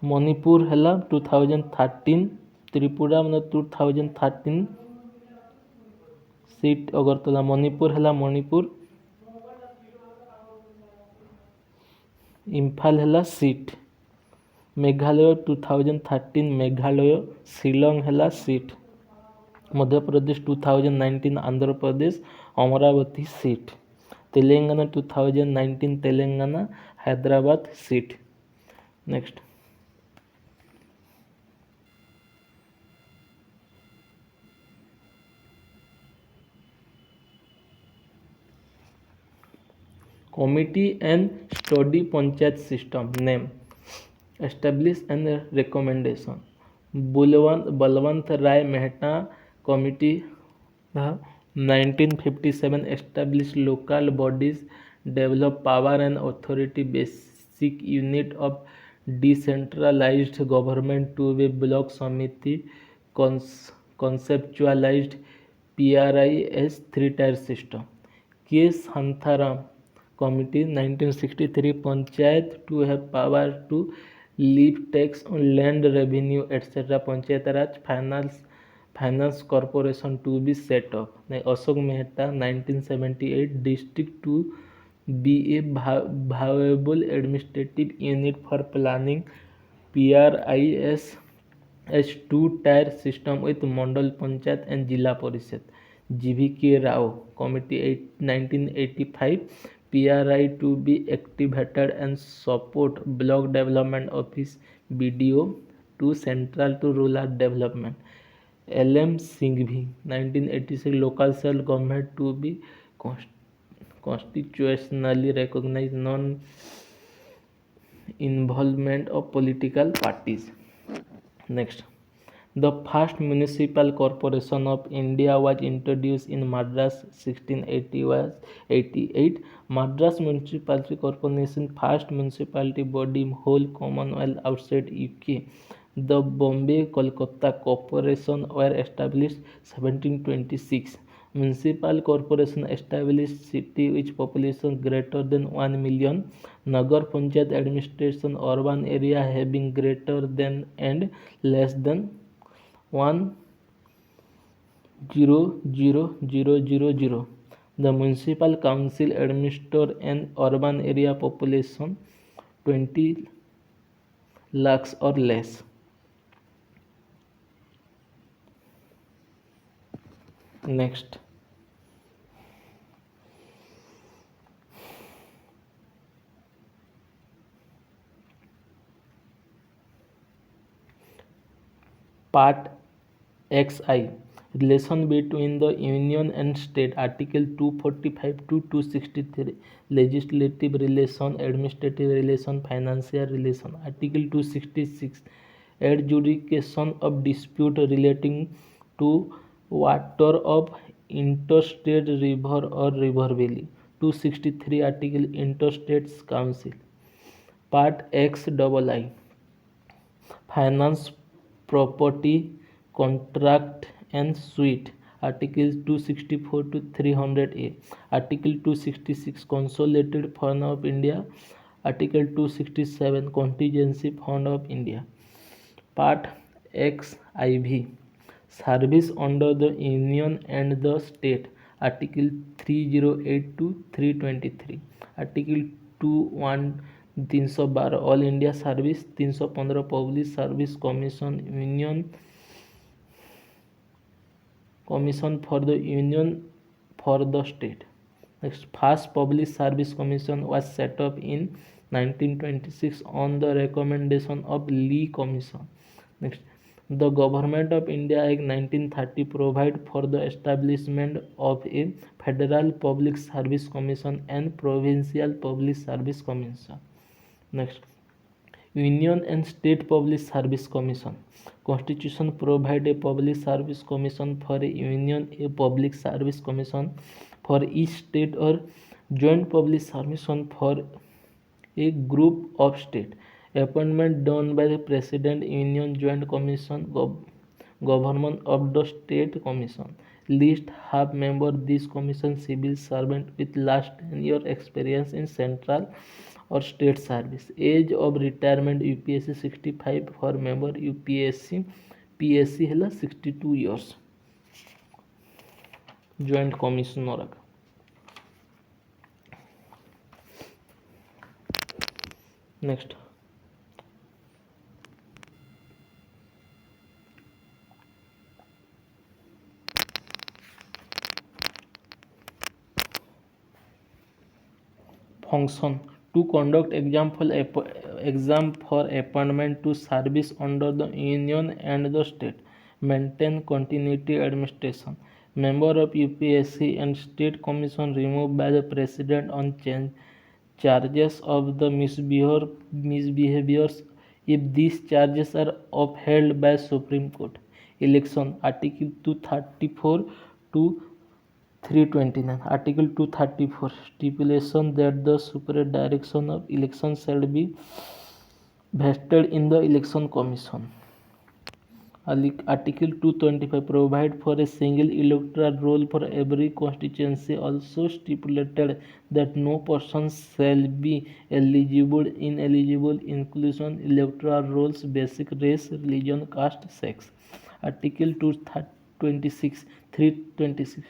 मणिपुर है 2013, त्रिपुरा मतलब 2013 सीट अगरतला. मणिपुर है मणिपुर. इम्फाल है सीट. मेघालय 2013 मेघालय शिलंग है seat. Madhya Pradesh 2019 Andhra Pradesh Amravati seat. Telangana 2019 Telangana Hyderabad seat. Next committee and study panchayat system name establish and recommendation Balwant Rai Mehta committee the 1957 established local bodies develop power and authority basic unit of decentralized government to be block samiti conceptualized PRIS three-tier system. K. Santharam Committee 1963 Panchayat to have power to leave tax on land revenue etc. Panchayat Raj Finance Corporation to be set up. Ashok Mehta 1978 District to be a viable administrative unit for planning PRIS as two-tier system with Mandal Panchayat and Jilla Parishad. GVK Rao Committee 1985 PRI to be activated and support block development office BDO to central to rural development. LM Singhvi 1986 local cell government to be constitutionally recognized non-involvement of political parties. Next, the first municipal corporation of India was introduced in Madras 1688. Madras Municipality Corporation, first municipality body whole Commonwealth outside UK. The Bombay Kolkata Corporation were established 1726. Municipal corporation established city with population greater than 1 million. Nagar Panchayat administration urban area having greater than and less than 1,000,000. The municipal council administers an urban area population 20 lakhs or less. Next, Part XI Relation between the Union and State Article 245 to 263 Legislative relation, administrative relation, financial relation. Article 266 Adjudication of dispute relating to water of interstate river or river valley. 263 Article Interstates Council. Part XII Finance, Property, Contract and Suit. Articles 264 to 300A. Article 266 Consolidated Fund of India. Article 267 Contingency Fund of India. Part XIV Service under the Union and the State. Article 308 to 323. Article 312 All India Service. 315 Public Service Commission Union Commission for the Union for the State. Next, first Public Service Commission was set up in 1926 on the recommendation of Lee Commission. Next, the Government of India Act 1930 provide for the establishment of a Federal Public Service Commission and Provincial Public Service Commission. Next, Union and State Public Service Commission. Constitution provide a Public Service Commission for a Union, a Public Service Commission for each state or Joint Public Service for a group of state. Appointment done by the President, Union Joint Commission, Government of the State Commission. List half member this commission civil servant with last 10 year experience in central or state service. Age of retirement UPSC 65 for member UPSC PSC है 62 years. Joint Commissioner. Next, Function: to conduct exam for appointment to service under the union and the state, maintain continuity administration. Member of UPSC and State Commission removed by the President on charges of the misbehaviors if these charges are upheld by Supreme Court. Election: Article 234 to 329. Article 234 stipulation that the superdirection of elections shall be vested in the Election Commission. Article 225 provide for a single electoral roll for every constituency, also stipulated that no person shall be ineligible inclusion electoral rolls basic race, religion, caste, sex. Article 226 326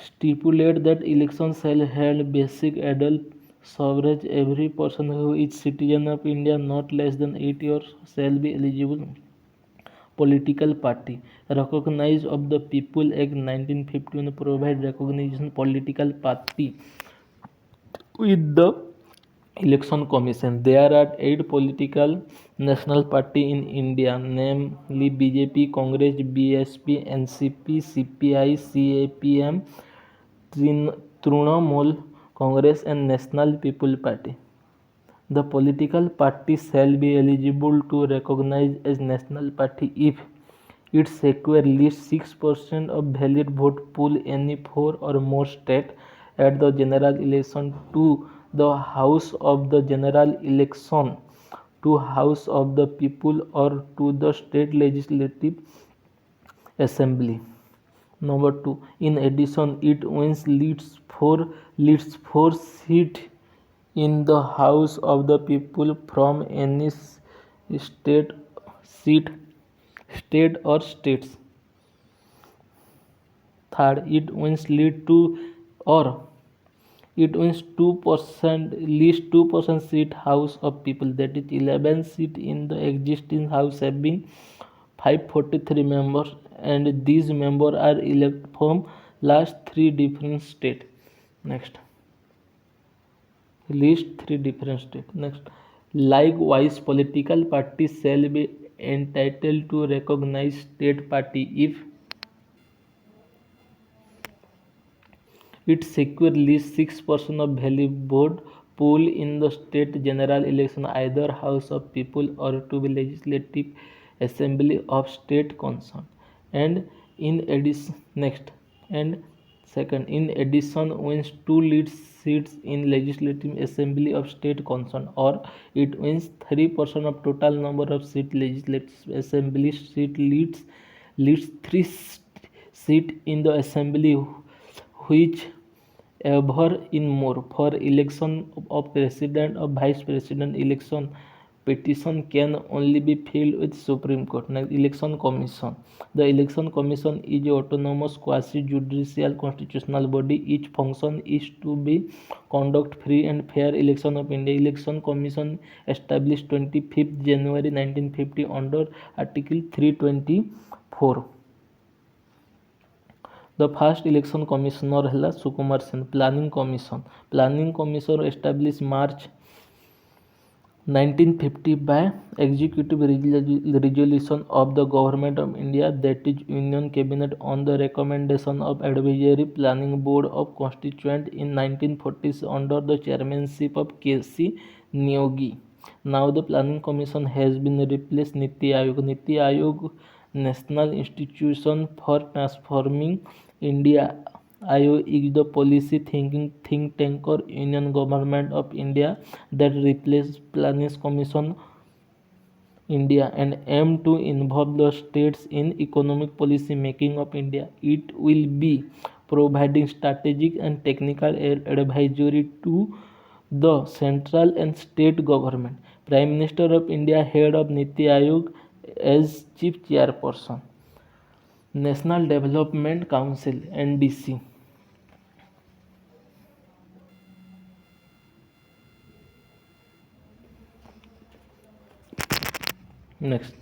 stipulate that elections shall held basic adult suffrage. Every person who is citizen of India not less than 8 years shall be eligible. Political party recognized of the People Act 1951 provide recognition political party with the Election Commission. There are 8 political national party in India, namely BJP, Congress, BSP, NCP, CPI, CAPM, Trinamool Congress and National People Party. The political party shall be eligible to recognize as national party if it secure at least 6% of valid vote pool any 4 or more state at the general election to the House of the General Election, to House of the People or to the State Legislative Assembly. Number 2. In addition, it wins leads four seats in the House of the People from any state seat state or states. Third, it wins 2% least 2% seat House of People, that is 11 seat in the existing House having 543 members, and these members are elected from last 3 different states. Next, list 3 different states. Next, likewise political parties shall be entitled to recognize state party if it secure at least 6% of valid vote pool in the state general election, either House of People or to be Legislative Assembly of state concerned. And in addition, next and second, in addition, wins 2 lead seats in Legislative Assembly of state concerned, or it wins 3% of total number of seat Legislative Assembly seat leads 3 seat in the assembly which ever in more. For election of president or vice president election, petition can only be filed with Supreme Court. Next, Election Commission. The Election Commission is a autonomous quasi-judicial constitutional body. Its function is to be conduct free and fair election of India. Election Commission established 25th January 1950 under Article 324. The first election commissioner है Sukumar Sen. Planning commission established March 1950 by executive resolution of the government of India, that is Union Cabinet, on the recommendation of Advisory Planning Board of Constituent in 1940s under the chairmanship of K.C. Neogi. Now the Planning Commission has been replaced Niti Aayog. Niti Aayog, National Institution for Transforming India. Aayog is the policy thinking think tank or Union Government of India that replaced Planning Commission India and aim to involve the states in economic policy making of India. It will be providing strategic and technical advisory to the central and state government. Prime Minister of India, head of Niti Aayog as chief chairperson. National Development Council NDC. Next,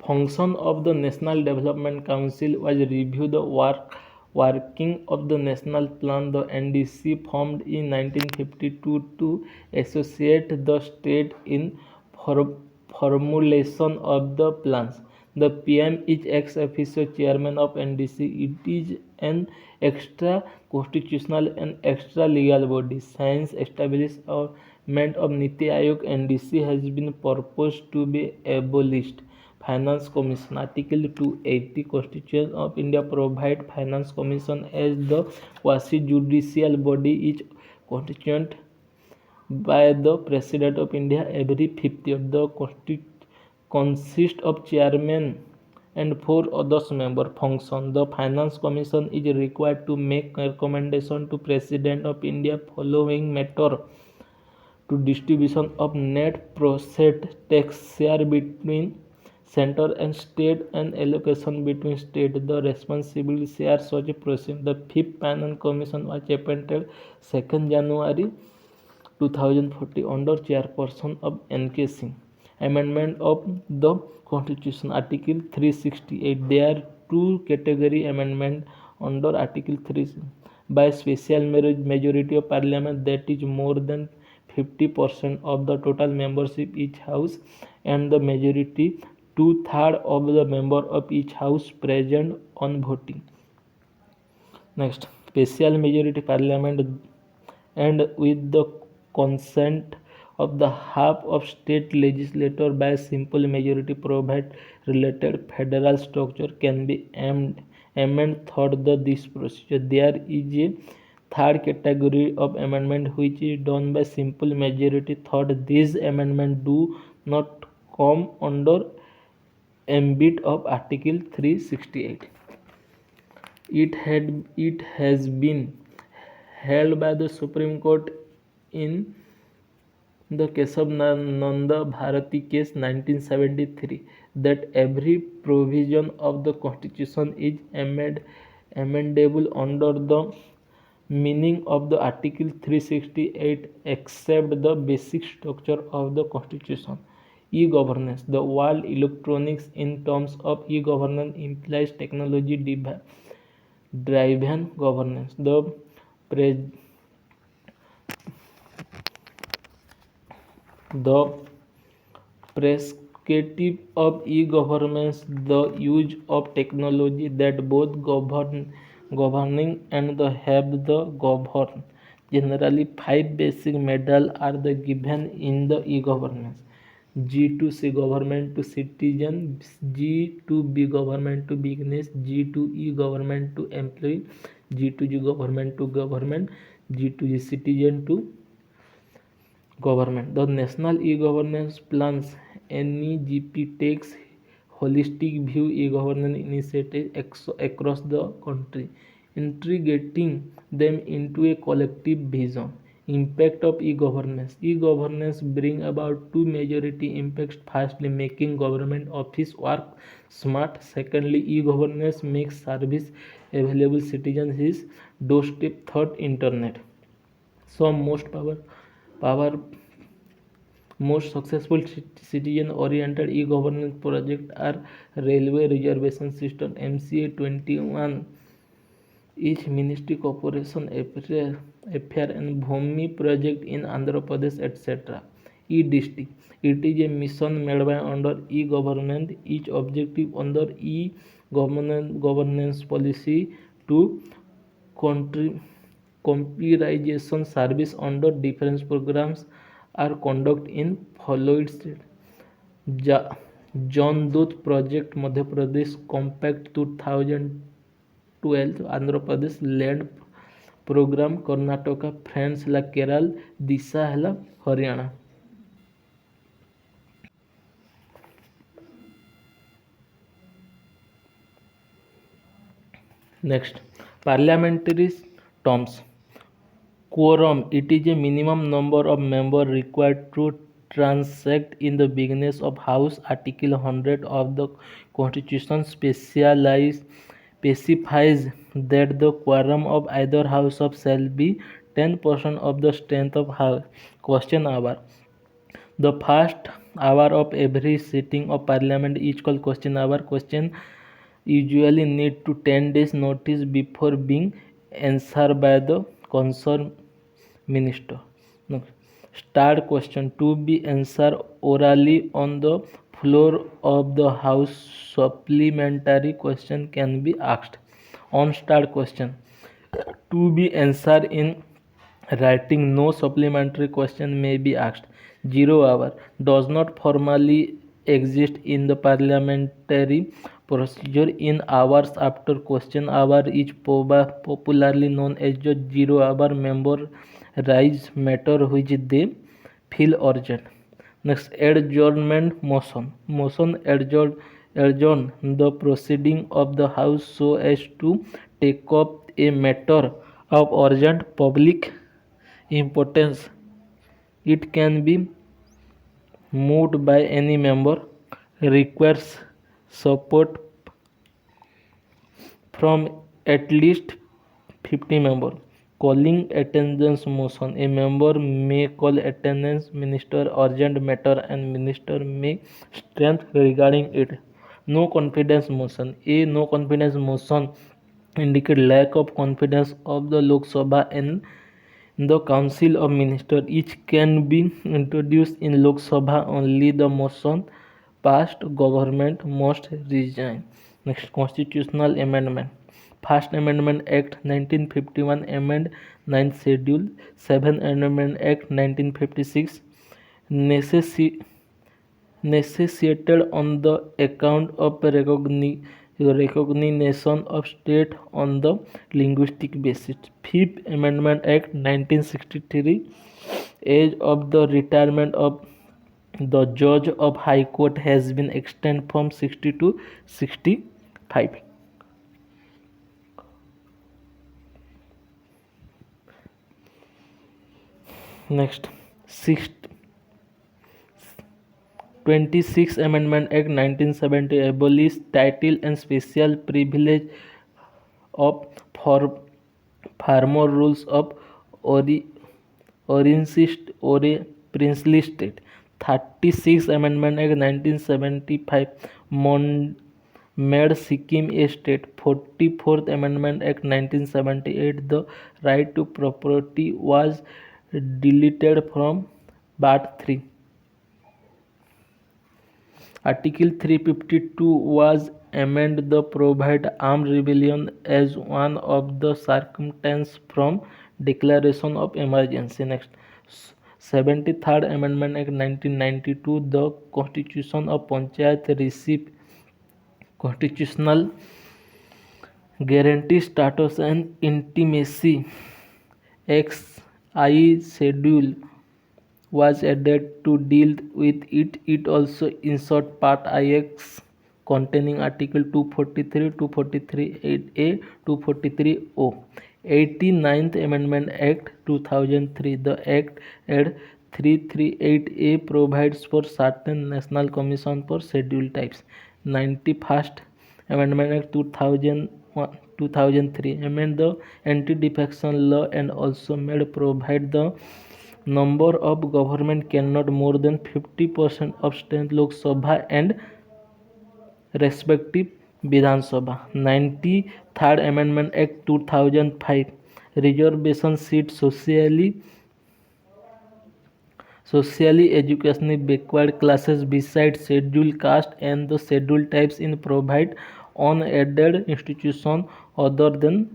function of the National Development Council was review the work Working of the national plan, the NDC formed in 1952 to associate the state in for- formulation of the plans. The PM is ex officio chairman of NDC. It is an extra constitutional and extra legal body. Since establishment of Niti Aayog, NDC has been proposed to be abolished. Finance Commission. Article 280 Constitution of India provide Finance Commission as the quasi-judicial body is constituted by the President of India every 5th year. The consists of chairman and 4 other members function. The Finance Commission is required to make recommendation to President of India following matter to distribution of net processed tax share between center and state and allocation between state. The responsibility share such proceed. The fifth panel commission was appointed 2nd January 2040 under chairperson of NK Singh. Amendment of the Constitution, Article 368. There are two category amendment under Article 3 by special majority of Parliament, that is more than 50% of the total membership each house, and the majority two-thirds of the member of each house present on voting. Next, special majority Parliament and with the consent of the half of state legislature by simple majority provide related federal structure can be amended third this procedure. There is a third category of amendment which is done by simple majority. Third, these amendments do not come under ambit of Article 368. It has been held by the Supreme Court in the Keshav Nanda Bharati case 1973 that every provision of the Constitution is amendable under the meaning of the Article 368 except the basic structure of the Constitution. E-governance. The word electronics in terms of e-governance implies technology driven governance. The prescriptive of e-governance, the use of technology that both governing and the have the govern. Generally, 5 basic medals are the given in the e-governance. G to C government to citizen, G to B government to business, G to E government to employee, G to G government to government, G to G citizen to government. The National E-Governance Plans NEGP takes holistic view e-governance initiatives across the country, integrating them into a collective vision. Impact of e-governance. E-governance bring about two majority impacts. Firstly, making government office work smart. Secondly, e-governance makes service available citizens his doorstep. Third, internet. Some most successful citizen-oriented e-governance projects are Railway Reservation System (MCA 21), each Ministry Corporation Affair and Bhumi project in Andhra Pradesh, etc. E-District. It is a mission made by under e-government. Each objective under e-governance policy to computerization service under different programs are conducted in following states. John Dut project Madhya Pradesh Compact 2012 Andhra Pradesh Land Program Karnataka France la Kerala Disha ହେଲା Haryana. Next, parliamentary terms. Quorum. It is a minimum number of members required to transact in the business of House. Article 100 of the Constitution specifies that the quorum of either House of shall be 10% of the strength of House. Question hour. The first hour of every sitting of Parliament is called question hour. Question usually need to 10 days notice before being answered by the concerned minister. No. Start question to be answered orally on the floor of the house. Supplementary question can be asked. On start question to be answered in writing, no supplementary question may be asked. 0 hour does not formally exist in the parliamentary procedure. In hours after question hour is popularly known as the 0 hour. Member raise matter which they feel urgent. Next, adjournment motion. Motion adjourn the proceeding of the House so as to take up a matter of urgent public importance. It can be moved by any member, requires support from at least 50 members. Calling attendance motion. A member may call attendance minister urgent matter and minister may strength regarding it. No confidence motion. A no confidence motion indicate lack of confidence of the Lok Sabha and the Council of Ministers. Each can be introduced in Lok Sabha only. The motion passed, government must resign. Next, constitutional amendment. First Amendment Act 1951 amend 9th Schedule. 7th Amendment Act 1956 necessitated on the account of recognition of state on the linguistic basis. Fifth Amendment Act 1963 age of the retirement of the judge of High Court has been extended from 60 to 65. Next, 26th Amendment Act 1970 abolished title and special privilege of farmer rules of princely state. 36th Amendment Act 1975 made Sikkim a state. 44th Amendment Act 1978 the right to property was deleted from Part 3. Article 352 was amended to provide armed rebellion as one of the circumstances from declaration of emergency. Next, 73rd Amendment Act 1992, the Constitution of Panchayat received constitutional guarantee status and intimacy. XI schedule was added to deal with it. It also inserted Part IX containing Article 243, 243A, 243O. 89th Amendment Act 2003. The Act added 338A provides for certain national commission for scheduled types. 91st Amendment Act 2003 amended the anti-defection law and also made provide the number of government cannot more than 50% of state Lok Sabha and respective Vidhan Sabha. 93rd Amendment Act 2005 reservation seat socially educationally backward classes besides scheduled caste and the scheduled types in provide on aided institution other than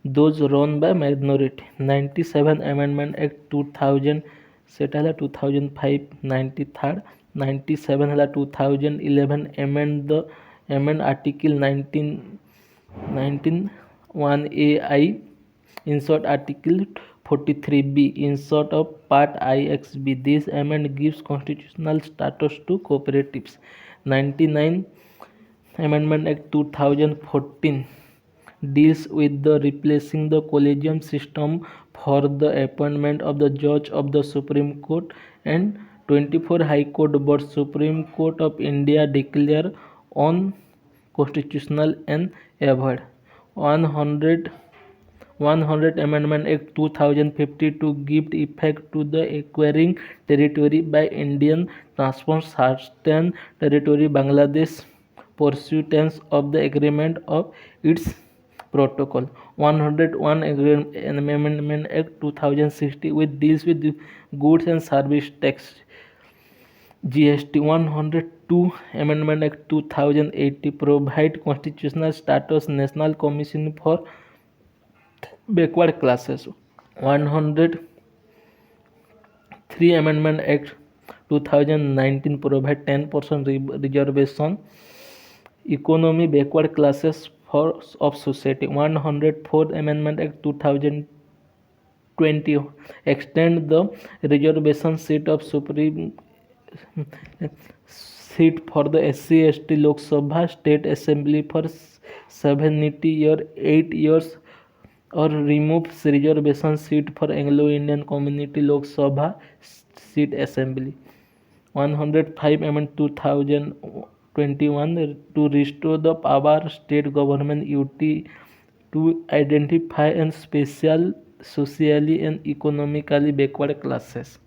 those run by minority. 97 Amendment Act 2000 set है 2005 93rd 97 है 2011 amend article 19 1AI insert article 43B insert of part IXB. This amendment gives constitutional status to cooperatives. 99 Amendment Act 2014 deals with the replacing the collegium system for the appointment of the judge of the Supreme Court and 24 High Court, but Supreme Court of India declare unconstitutional and avoid. 100 Amendment Act 2050 to give effect to the acquiring territory by Indian transfer certain territory Bangladesh pursuance of the agreement of its protocol. 101 Amendment Act 2060 which deals with the goods and service tax GST. 102 Amendment Act 2080 provide constitutional status National Commission for Backward Classes. 103 Amendment Act 2019 provide 10% reservation economy backward classes of society. 104th Amendment Act 2020 extend the reservation seat for the SC/ST Lok Sabha State Assembly for 70 year 8 years or remove reservation seat for Anglo-Indian Community Lok Sabha seat assembly. 105 Amendment 2021 to restore the power state government to identify and special socially and economically backward classes.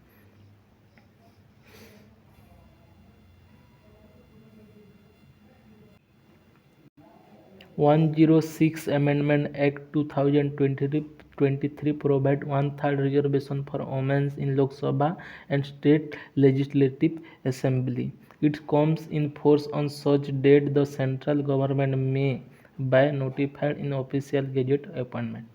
106 Amendment Act 2023 provide one-third reservation for women in Lok Sabha and state legislative assembly. It comes in force on such date the central government may by notified in official gazette appointment.